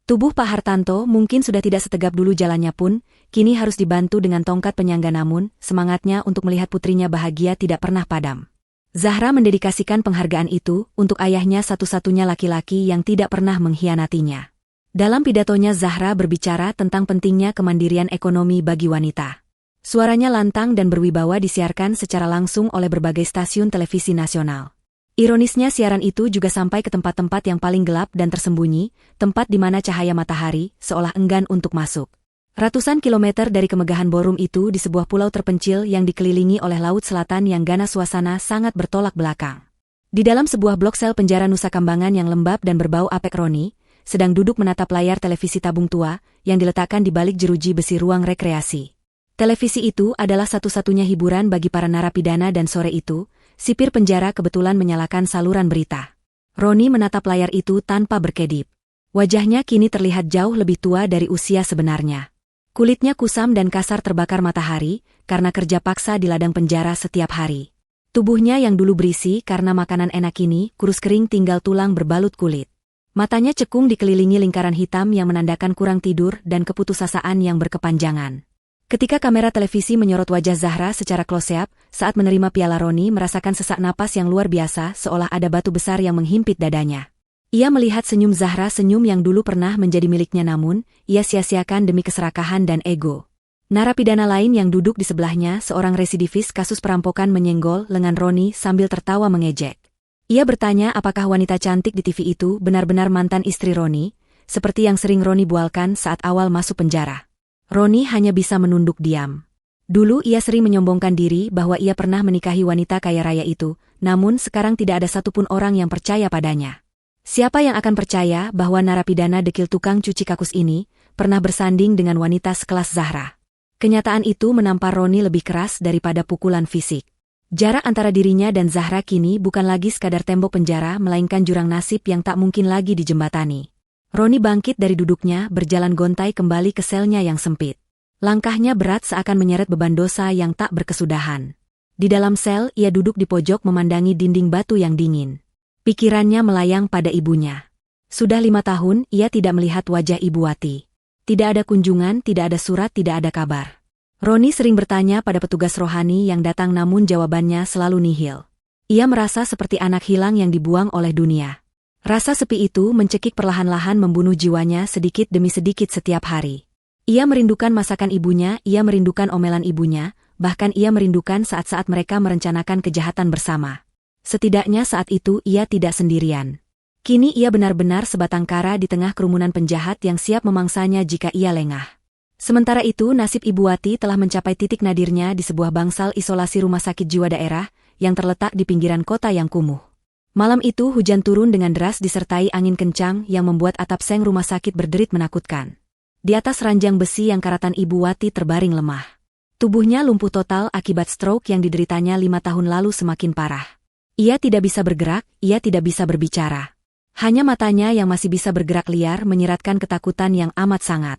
S1: Tubuh Pak Hartanto mungkin sudah tidak setegap dulu jalannya pun, kini harus dibantu dengan tongkat penyangga namun, semangatnya untuk melihat putrinya bahagia tidak pernah padam. Zahra mendedikasikan penghargaan itu untuk ayahnya satu-satunya laki-laki yang tidak pernah mengkhianatinya. Dalam pidatonya Zahra berbicara tentang pentingnya kemandirian ekonomi bagi wanita. Suaranya lantang dan berwibawa disiarkan secara langsung oleh berbagai stasiun televisi nasional. Ironisnya siaran itu juga sampai ke tempat-tempat yang paling gelap dan tersembunyi, tempat di mana cahaya matahari seolah enggan untuk masuk. Ratusan kilometer dari kemegahan ballroom itu di sebuah pulau terpencil yang dikelilingi oleh laut selatan yang ganas suasana sangat bertolak belakang. Di dalam sebuah blok sel penjara Nusa Kambangan yang lembab dan berbau apek Roni, sedang duduk menatap layar televisi tabung tua yang diletakkan di balik jeruji besi ruang rekreasi. Televisi itu adalah satu-satunya hiburan bagi para narapidana dan sore itu, sipir penjara kebetulan menyalakan saluran berita. Roni menatap layar itu tanpa berkedip. Wajahnya kini terlihat jauh lebih tua dari usia sebenarnya. Kulitnya kusam dan kasar terbakar matahari karena kerja paksa di ladang penjara setiap hari. Tubuhnya yang dulu berisi karena makanan enak ini kurus kering tinggal tulang berbalut kulit. Matanya cekung dikelilingi lingkaran hitam yang menandakan kurang tidur dan keputusasaan yang berkepanjangan. Ketika kamera televisi menyorot wajah Zahra secara close-up, saat menerima piala Roni merasakan sesak napas yang luar biasa seolah ada batu besar yang menghimpit dadanya. Ia melihat senyum Zahra, senyum yang dulu pernah menjadi miliknya namun, ia sia-siakan demi keserakahan dan ego. Narapidana lain yang duduk di sebelahnya, seorang residivis kasus perampokan menyenggol lengan Roni sambil tertawa mengejek. Ia bertanya apakah wanita cantik di TV itu benar-benar mantan istri Roni, seperti yang sering Roni bualkan saat awal masuk penjara. Roni hanya bisa menunduk diam. Dulu ia sering menyombongkan diri bahwa ia pernah menikahi wanita kaya raya itu, namun sekarang tidak ada satupun orang yang percaya padanya. Siapa yang akan percaya bahwa narapidana dekil tukang cuci kakus ini pernah bersanding dengan wanita sekelas Zahra? Kenyataan itu menampar Roni lebih keras daripada pukulan fisik. Jarak antara dirinya dan Zahra kini bukan lagi sekadar tembok penjara melainkan jurang nasib yang tak mungkin lagi dijembatani. Roni bangkit dari duduknya berjalan gontai kembali ke selnya yang sempit. Langkahnya berat seakan menyeret beban dosa yang tak berkesudahan. Di dalam sel ia duduk di pojok memandangi dinding batu yang dingin. Pikirannya melayang pada ibunya. Sudah 5 tahun ia tidak melihat wajah Ibu Wati. Tidak ada kunjungan, tidak ada surat, tidak ada kabar. Roni sering bertanya pada petugas rohani yang datang namun jawabannya selalu nihil. Ia merasa seperti anak hilang yang dibuang oleh dunia. Rasa sepi itu mencekik perlahan-lahan membunuh jiwanya sedikit demi sedikit setiap hari. Ia merindukan masakan ibunya, ia merindukan omelan ibunya, bahkan ia merindukan saat-saat mereka merencanakan kejahatan bersama. Setidaknya saat itu ia tidak sendirian. Kini ia benar-benar sebatang kara di tengah kerumunan penjahat yang siap memangsanya jika ia lengah. Sementara itu nasib Ibu Wati telah mencapai titik nadirnya di sebuah bangsal isolasi rumah sakit jiwa daerah yang terletak di pinggiran kota yang kumuh. Malam itu hujan turun dengan deras disertai angin kencang yang membuat atap seng rumah sakit berderit menakutkan. Di atas ranjang besi yang karatan Ibu Wati terbaring lemah. Tubuhnya lumpuh total akibat stroke yang dideritanya 5 tahun lalu semakin parah. Ia tidak bisa bergerak, ia tidak bisa berbicara. Hanya matanya yang masih bisa bergerak liar menyiratkan ketakutan yang amat sangat.